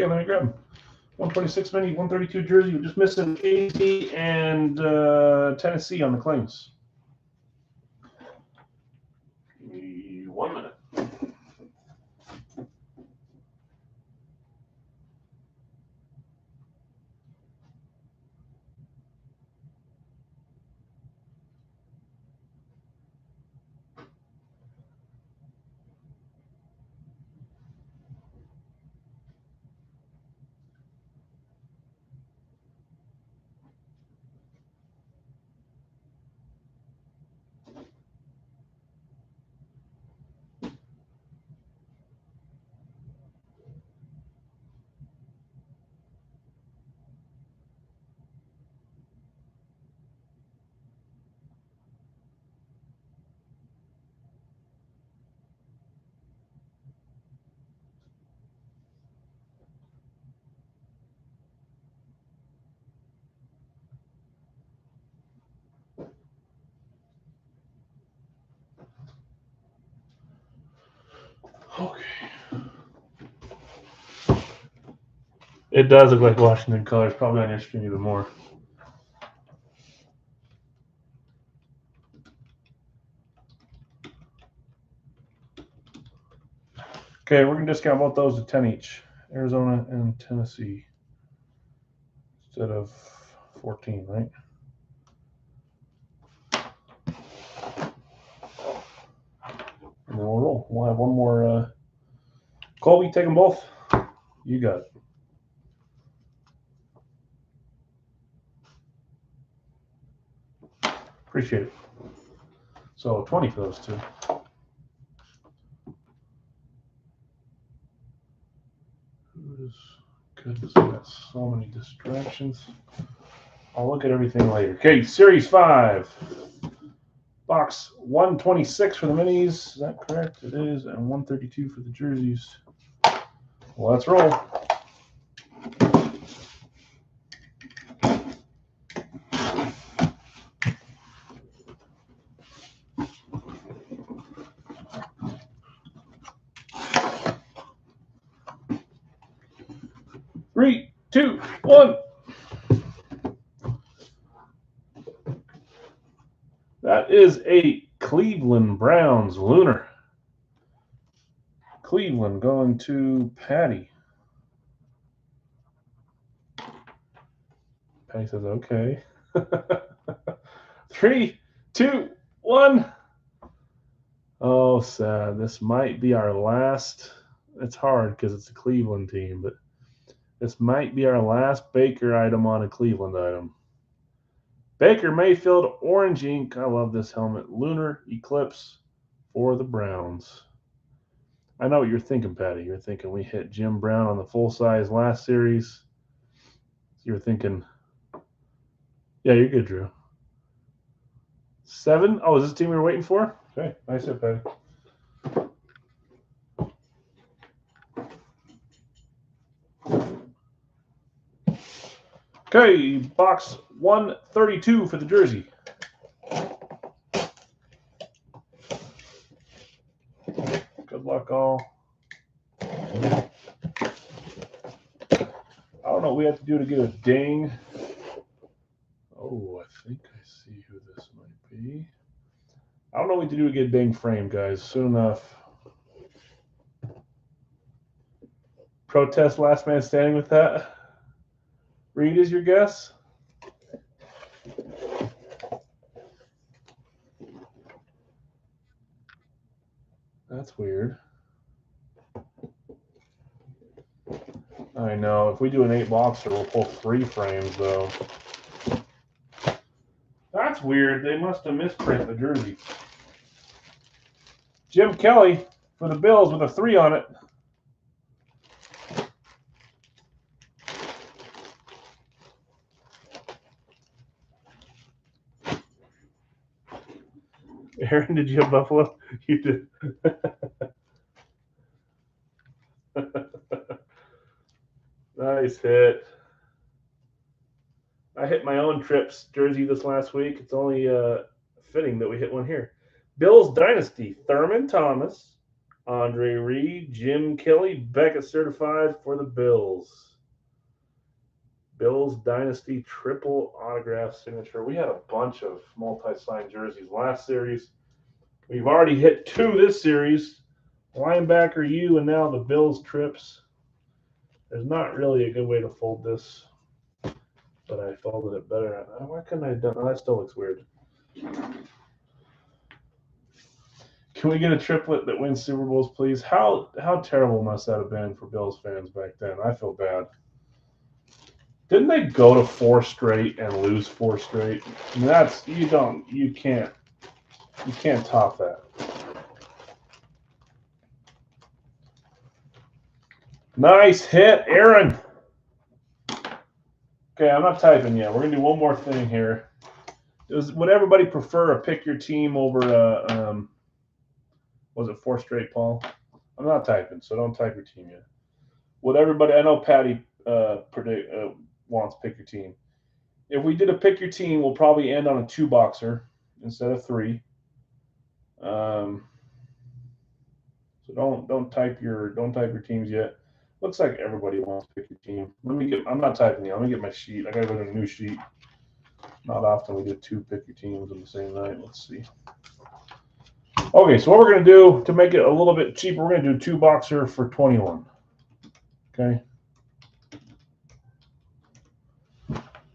Okay, let me grab them. 126 mini, 132 jersey. We're just missing AZ and Tennessee on the claims. Give me 1 minute. Okay. It does look like Washington colors. Probably on your screen even more. Okay, we're going to discount both those to 10 each. Arizona and Tennessee. Instead of 14, right? And then we'll roll. We'll have one more. Colby, take them both. You got it. Appreciate it. So 20 for those two. Goodness, I got so many distractions. I'll look at everything later. Okay, Series 5. Box 126 for the minis. Is that correct? It is. And 132 for the jerseys. Well, let's roll. Three, two, one. That is a Cleveland Browns Lunar. Cleveland going to Patty. Patty says, okay. 3, 2, 1. Oh, sad. This might be our last. It's hard because it's a Cleveland team, but this might be our last Baker item on a Cleveland item. Baker Mayfield Orange Ink. I love this helmet. Lunar Eclipse for the Browns. I know what you're thinking, Patty. You're thinking we hit Jim Brown on the full size last series. You're thinking, yeah, you're good, Drew. 7. Oh, is this the team we were waiting for? Okay, nice hit, Patty. Okay, box 132 for the jersey. Good luck, all. I don't know what we have to do to get a ding. Oh, I think I see who this might be. I don't know what to do to get a ding frame, guys. Soon enough. Protest last man standing with that. Reed is your guess? That's weird. I know. If we do an 8-boxer, we'll pull 3 frames, though. That's weird. They must have misprinted the jersey. Jim Kelly for the Bills with a 3 on it. Aaron, did you have Buffalo? You did. Nice hit. I hit my own Trips jersey this last week. It's only fitting that we hit one here. Bills Dynasty, Thurman Thomas Andre Reed, Jim Kelly, Beckett certified for the Bills. Bills Dynasty triple autograph signature. We had a bunch of multi-sign jerseys last series. We've already hit 2 this series. Linebacker U and now the Bills trips. There's not really a good way to fold this, but I folded it better. Why couldn't I have done that? That still looks weird. Can we get a triplet that wins Super Bowls, please? How terrible must that have been for Bills fans back then? I feel bad. Didn't they go to 4 straight and lose 4 straight? I mean, you can't top that. Nice hit, Aaron. Okay, I'm not typing yet. We're gonna do one more thing here. Would everybody prefer a pick your team over was it 4 straight, Paul? I'm not typing, so don't type your team yet. Would everybody? I know Patty wants pick your team. If we did a pick your team, we'll probably end on a 2-boxer instead of 3. So don't type your teams yet. Looks like everybody wants to pick your team. I'm not typing yet. Let me get my sheet. I gotta go to a new sheet. Not often we do 2 pick your teams on the same night. Let's see. Okay, so what we're gonna do to make it a little bit cheaper, we're gonna do 2-boxer for 21. Okay.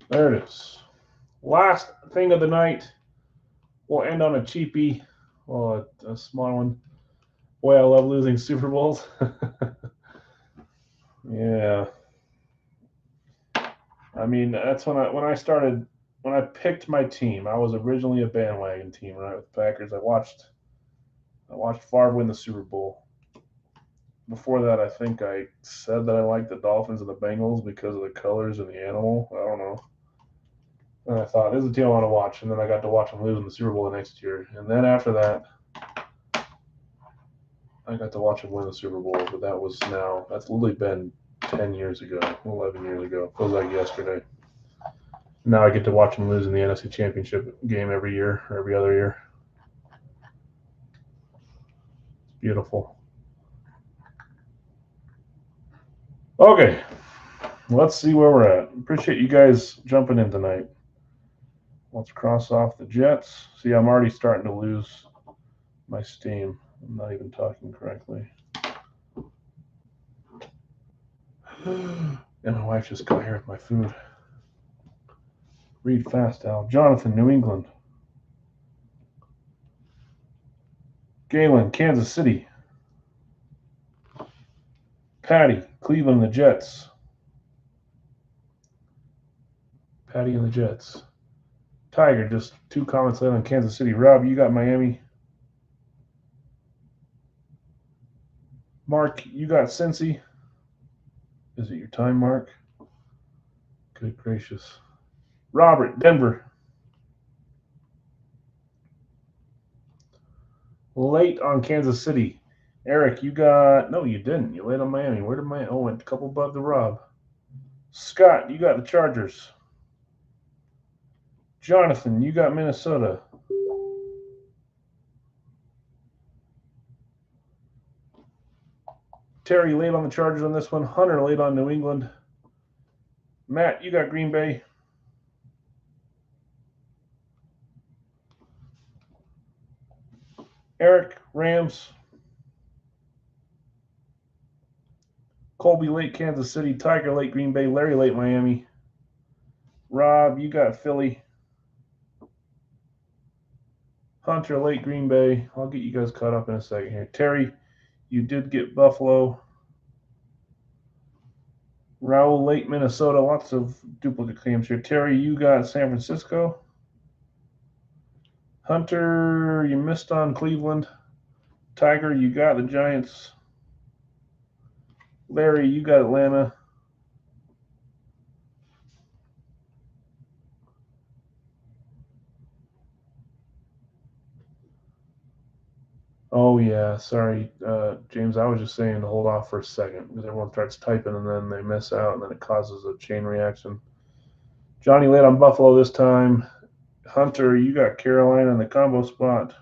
There it is. Last thing of the night. We'll end on a cheapie. Well, a small one. Boy, I love losing Super Bowls. Yeah. I mean, that's when I picked my team. I was originally a bandwagon team, right, with the Packers. I watched Favre win the Super Bowl. Before that, I think I said that I liked the Dolphins and the Bengals because of the colors and the animal. I don't know. And I thought, this is a team I want to watch. And then I got to watch them lose in the Super Bowl the next year. And then after that, I got to watch them win the Super Bowl. But that's literally been 10 years ago, 11 years ago. Feels like yesterday. Now I get to watch them lose in the NFC Championship game every year or every other year. It's beautiful. Okay, let's see where we're at. Appreciate you guys jumping in tonight. Let's cross off the Jets. See, I'm already starting to lose my steam. I'm not even talking correctly. And my wife just got here with my food. Read fast, Al. Jonathan, New England. Galen, Kansas City. Patty, Cleveland, the Jets. Patty and the Jets. Tiger, just 2 comments later on Kansas City. Rob, you got Miami. Mark, you got Cincy. Is it your time, Mark? Good gracious. Robert, Denver. Late on Kansas City. Eric, you got... No, you didn't. You late on Miami. Where did Miami... Oh, went a couple above the Rob. Scott, you got the Chargers. Jonathan, you got Minnesota. Terry, late on the Chargers on this one. Hunter, late on New England. Matt, you got Green Bay. Eric, Rams. Colby, late Kansas City. Tiger, late Green Bay. Larry, late Miami. Rob, you got Philly. Hunter, late Green Bay. I'll get you guys caught up in a second here. Terry, you did get Buffalo. Raul, late Minnesota. Lots of duplicate claims here. Terry, you got San Francisco. Hunter, you missed on Cleveland. Tiger, you got the Giants. Larry, you got Atlanta. Oh, yeah. Sorry, James. I was just saying to hold off for a second because everyone starts typing and then they miss out and then it causes a chain reaction. Johnny late on Buffalo this time. Hunter, you got Carolina in the combo spot.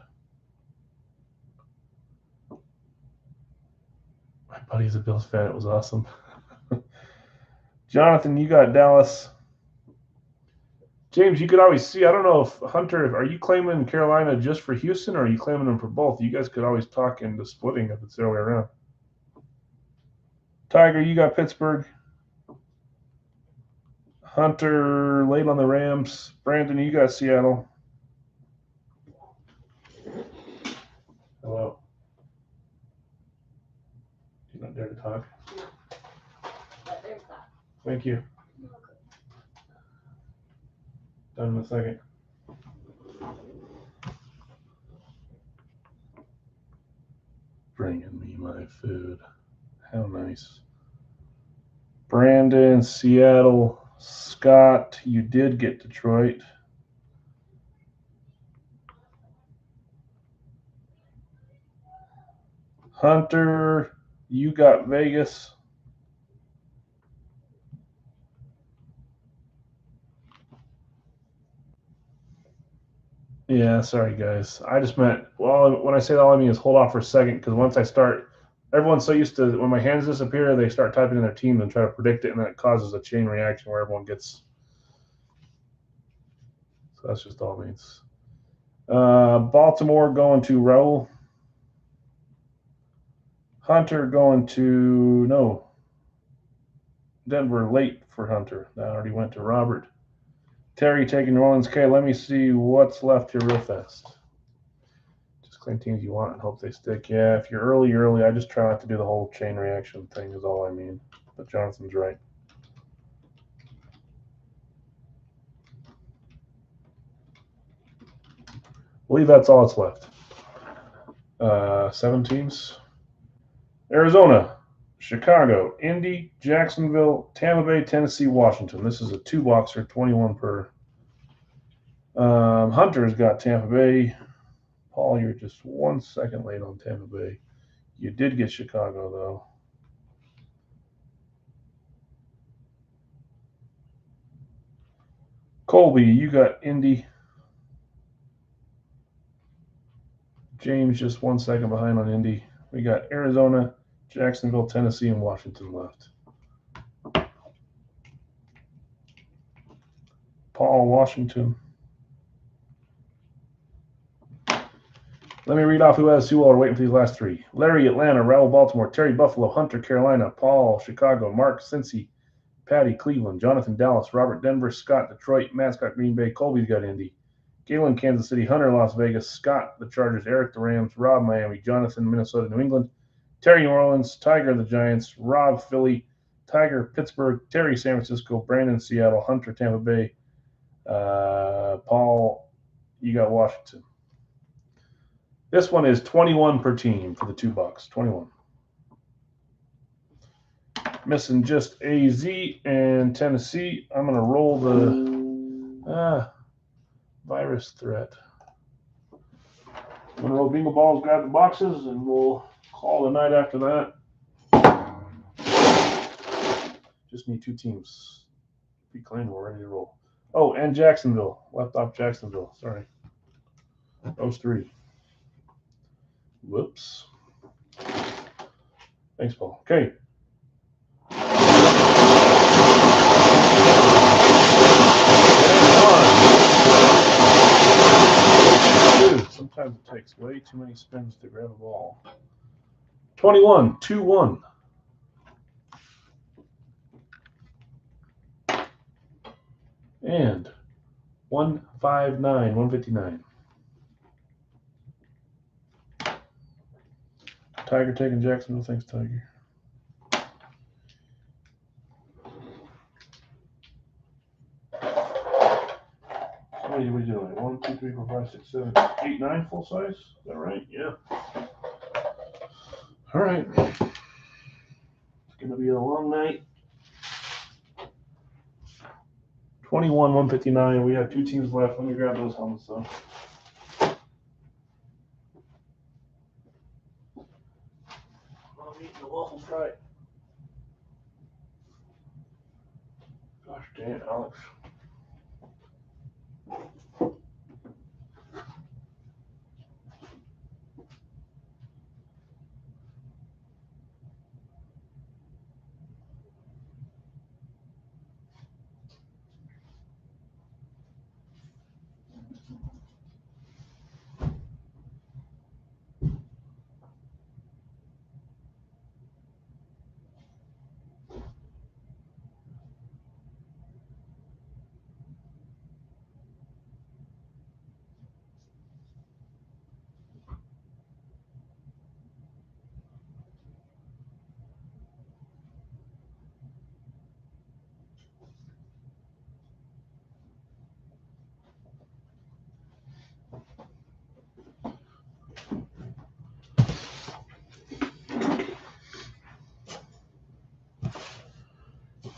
My buddy's a Bills fan. It was awesome. Jonathan, you got Dallas. James, you could always see. I don't know if Hunter, are you claiming Carolina just for Houston, or are you claiming them for both? You guys could always talk into splitting if it's the other way around. Tiger, you got Pittsburgh. Hunter, late on the Rams. Brandon, you got Seattle. Hello. You not dare to talk? Thank you. Done in a second. Bringing me my food. How nice. Brandon, Seattle. Scott, you did get Detroit. Hunter, you got Vegas. Yeah, sorry guys. I just meant, well, when I say that, all I mean is hold off for a second, because once I start, everyone's so used to when my hands disappear, they start typing in their team and try to predict it, and then it causes a chain reaction where everyone gets. So that's just all it means. Baltimore going to Raul. Hunter going to no. Denver late for Hunter. That already went to Robert. Terry taking New Orleans. Okay, let me see what's left here real fast. Just claim teams you want and hope they stick. Yeah, if you're early, you're early. I just try not to do the whole chain reaction thing is all I mean. But Jonathan's right. I believe that's all that's left. 7 teams. Arizona, Chicago, Indy, Jacksonville, Tampa Bay, Tennessee, Washington. This is a 2-boxer, 21 per. Hunter's got Tampa Bay. Paul, you're just 1 second late on Tampa Bay. You did get Chicago, though. Colby, you got Indy. James just 1 second behind on Indy. We got Arizona, Jacksonville, Tennessee, and Washington left. Paul, Washington. Let me read off who has who while we're waiting for these last 3. Larry, Atlanta. Raul, Baltimore. Terry, Buffalo. Hunter, Carolina. Paul, Chicago. Mark, Cincy. Patty, Cleveland. Jonathan, Dallas. Robert, Denver. Scott, Detroit. Matt's got Green Bay. Colby's got Indy. Galen, Kansas City. Hunter, Las Vegas. Scott, the Chargers. Eric, the Rams. Rob, Miami. Jonathan, Minnesota, New England. Terry, New Orleans. Tiger, the Giants. Rob, Philly. Tiger, Pittsburgh. Terry, San Francisco. Brandon, Seattle. Hunter, Tampa Bay. Paul, you got Washington. This one is 21 per team for the $2. 21. Missing just AZ and Tennessee. I'm going to roll the virus threat. I'm going to roll bingo balls, grab the boxes, and we'll call the night after that. Just need 2 teams. Be clean, we're ready to roll. Oh, and Jacksonville. Left off Jacksonville. Sorry. Those 3. Whoops. Thanks, Paul. Okay. Sometimes it takes way too many spins to grab a ball. 21, 2-1. And 159, 159. Tiger taking Jacksonville. Thanks, Tiger. How many did we do? 1, 2, 3, 4, 5, 6, 7, 8, 9 full size? Is that right? Yeah. All right. It's going to be a long night. 21, 159. We have 2 teams left. Let me grab those helmets, though. I'm eating a waffle fry. Gosh dang it, Alex.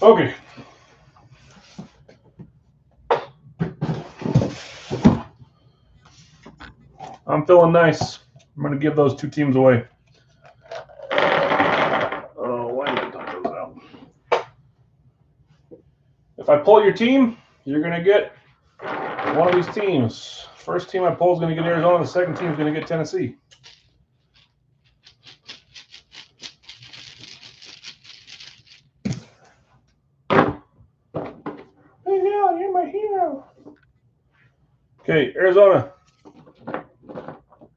Okay. I'm feeling nice. I'm going to give those 2 teams away. Oh, why did I dump those out? If I pull your team, you're going to get one of these teams. First team I pull is going to get Arizona. The second team is going to get Tennessee. Hey, yeah, you're my hero. Okay, Arizona.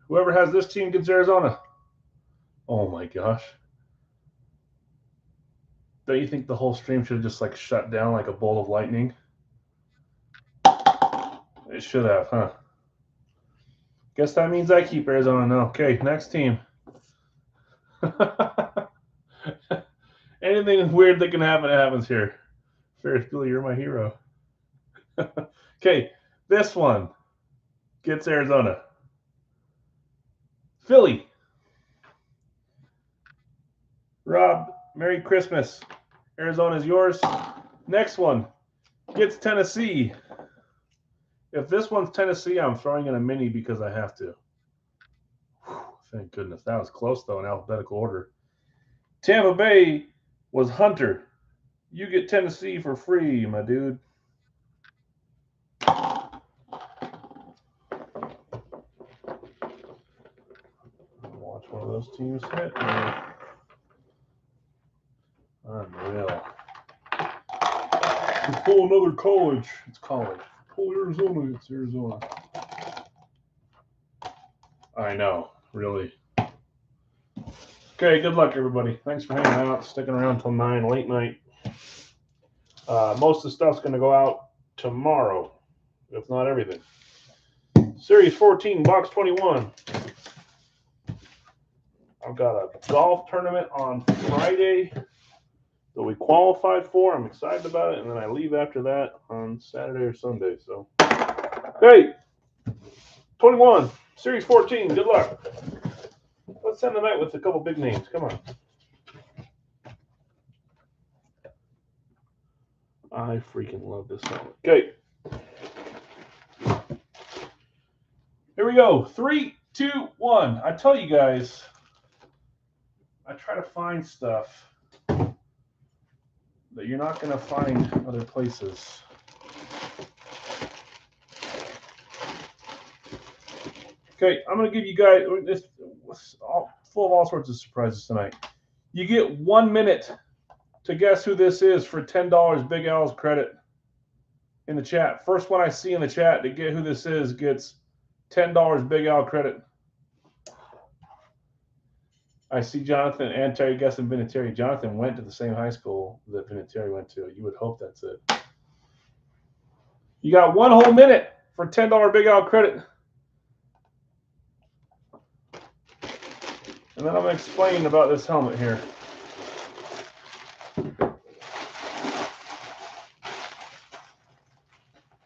Whoever has this team gets Arizona. Oh my gosh. Don't you think the whole stream should have just like shut down like a bolt of lightning? It should have, huh? Guess that means I keep Arizona now. Okay, next team. Anything weird that can happen, happens here. Ferris Bueller, you're my hero. Okay, this one gets Arizona. Philly. Rob, Merry Christmas. Arizona's yours. Next one gets Tennessee. If this one's Tennessee, I'm throwing in a mini because I have to. Whew, thank goodness. That was close, though, in alphabetical order. Tampa Bay was Hunter. You get Tennessee for free, my dude. Watch one of those teams hit. Unreal. You pull another college. It's college. Pull Arizona. It's Arizona. I know. Really. Okay, good luck, everybody. Thanks for hanging out, sticking around till 9, late night. Most of the stuff's going to go out tomorrow, if not everything. Series 14, box 21. I've got a golf tournament on Friday that we qualified for. I'm excited about it, and then I leave after that on Saturday or Sunday. So, hey, 21, Series 14, good luck. Let's end the night with a couple big names. Come on. I freaking love this song. Okay. Here we go. 3, 2, 1. I tell you guys, I try to find stuff that you're not going to find other places. Okay, I'm going to give you guys this full of all sorts of surprises tonight. You get 1 minute to guess who this is for $10 Big Al's credit in the chat. First one I see in the chat to get who this is gets $10 Big Al credit. I see Jonathan and Terry guessing Vinatieri. Jonathan went to the same high school that Vinatieri went to. You would hope that's it. You got 1 whole minute for $10 Big Al credit. And then I'm going to explain about this helmet here.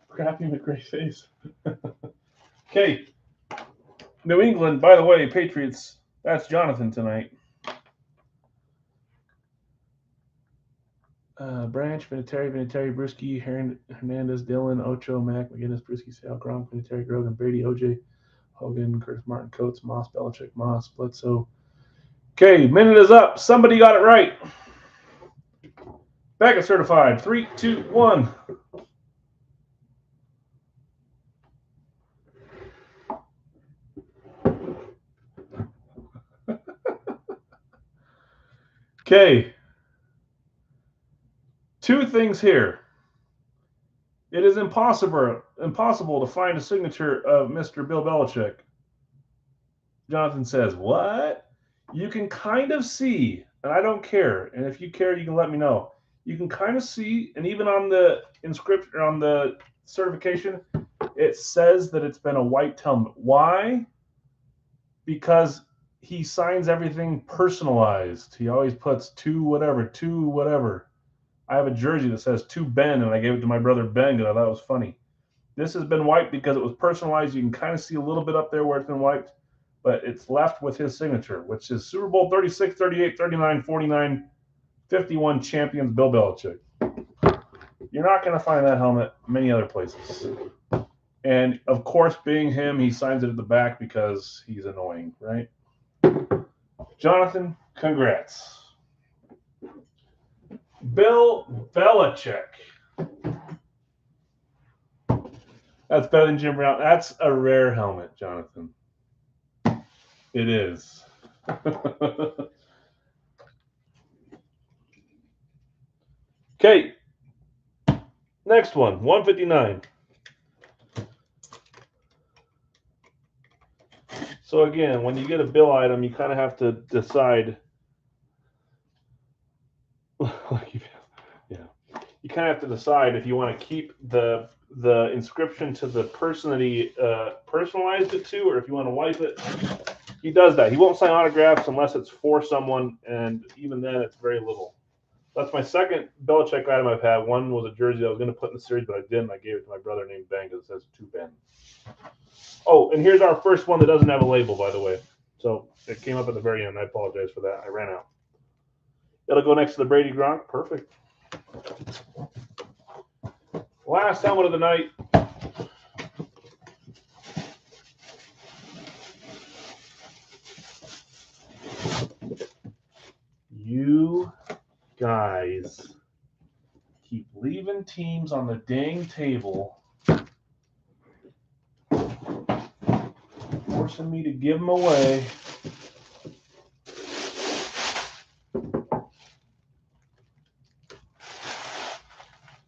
Crappy McGray face. Okay. New England, by the way, Patriots. That's Jonathan tonight. Branch, Vinatieri, Bruschi, Hernandez, Dillon, Ocho, Mack, McGinnis, Bruschi, Sale, Gronk, Vinatieri, Grogan, Brady, OJ, Hogan, Curtis Martin, Coates, Moss, Belichick, Moss, Bledsoe. Okay, minute is up. Somebody got it right. Baggett certified. 3, 2, 1. Okay. 2 things here. It is impossible to find a signature of Mr. Bill Belichick. Jonathan says, what? You can kind of see, and I don't care, and if you care, you can let me know. You can kind of see, and even on the inscription, on the certification, it says that it's been a white helmet. Why? Because he signs everything personalized. He always puts to whatever. I have a jersey that says to Ben, and I gave it to my brother Ben because I thought it was funny. This has been wiped because it was personalized. You can kind of see a little bit up there where it's been wiped, but it's left with his signature, which is Super Bowl 36, 38, 39, 49, 51 champions Bill Belichick. You're not going to find that helmet many other places. And of course, being him, he signs it at the back because he's annoying, right? Jonathan, congrats. Bill Belichick. That's better than Jim Brown. That's a rare helmet, Jonathan. It is. Okay. Next one, 159. So again, when you get a bill item, you kind of have to decide. You kind of have to decide if you want to keep the inscription to the person that he personalized it to, or if you want to wipe it. He does that. He won't sign autographs unless it's for someone, and even then, it's very little. That's my second Belichick item I've had. One was a jersey I was going to put in the series, but I didn't. I gave it to my brother named Ben because it says to Ben. Oh, and here's our first one that doesn't have a label, by the way. So it came up at the very end. I apologize for that. I ran out. It'll go next to the Brady Gronk. Perfect. Last helmet of the night. You guys keep leaving teams on the dang table, forcing me to give them away.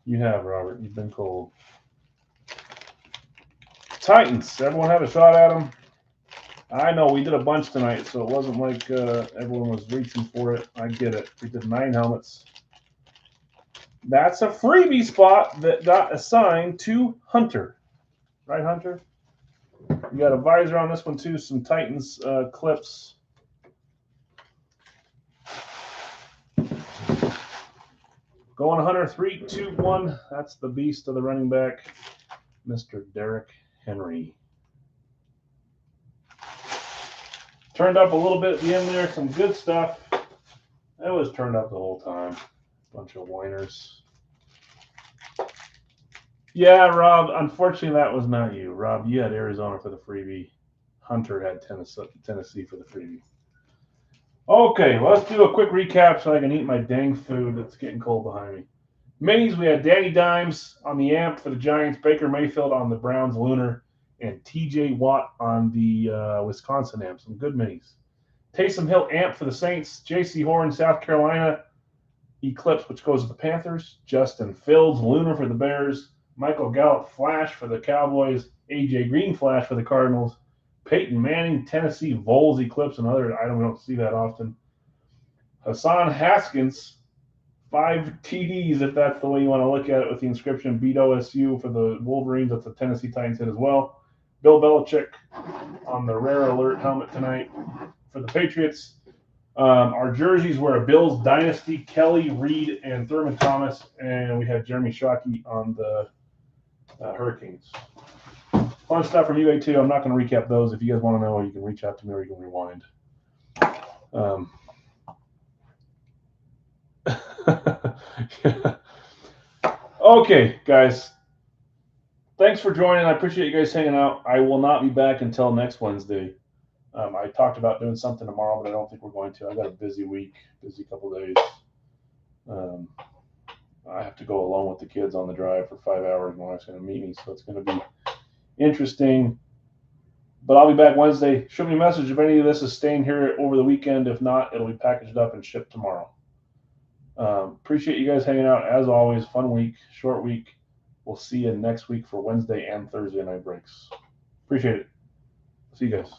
You have, Robert. You've been cold. Titans. Everyone had a shot at them. I know we did a bunch tonight, so it wasn't like everyone was reaching for it. I get it. We did 9 helmets. That's a freebie spot that got assigned to Hunter. Right, Hunter? You got a visor on this one, too. Some Titans clips. Going Hunter, 3, 2, 1. That's the beast of the running back, Mr. Derrick Henry. Turned up a little bit at the end there. Some good stuff. It was turned up the whole time. Bunch of whiners. Yeah, Rob, unfortunately that was not you. Rob, you had Arizona for the freebie. Hunter had Tennessee for the freebie. Okay, let's do a quick recap so I can eat my dang food that's getting cold behind me. Minis, we had Danny Dimes on the amp for the Giants, Baker Mayfield on the Browns Lunar, and TJ Watt on the Wisconsin amp. Some good minis. Taysom Hill amp for the Saints, JC Horn, South Carolina, Eclipse, which goes to the Panthers, Justin Fields, Lunar for the Bears, Michael Gallup Flash for the Cowboys, AJ Green Flash for the Cardinals, Peyton Manning, Tennessee Vols Eclipse, another item we don't see that often. Hassan Haskins, 5 TDs, if that's the way you want to look at it, with the inscription beat OSU for the Wolverines. That's a Tennessee Titans hit as well. Bill Belichick on the Rare Alert helmet tonight for the Patriots. Our jerseys were a Bills Dynasty, Kelly, Reed, and Thurman Thomas, and we had Jeremy Shockey on the Hurricanes. Fun stuff from UA too. I'm not going to recap those. If you guys want to know, you can reach out to me or you can rewind. Yeah. Okay, guys. Thanks for joining. I appreciate you guys hanging out. I will not be back until next Wednesday. I talked about doing something tomorrow, but I don't think we're going to. I got a busy week, busy couple days. I have to go alone with the kids on the drive for 5 hours. My wife's going to meet me, so it's going to be interesting. But I'll be back Wednesday. Shoot me a message if any of this is staying here over the weekend. If not, it'll be packaged up and shipped tomorrow. Appreciate you guys hanging out. As always, fun week, short week. We'll see you next week for Wednesday and Thursday night breaks. Appreciate it. See you guys.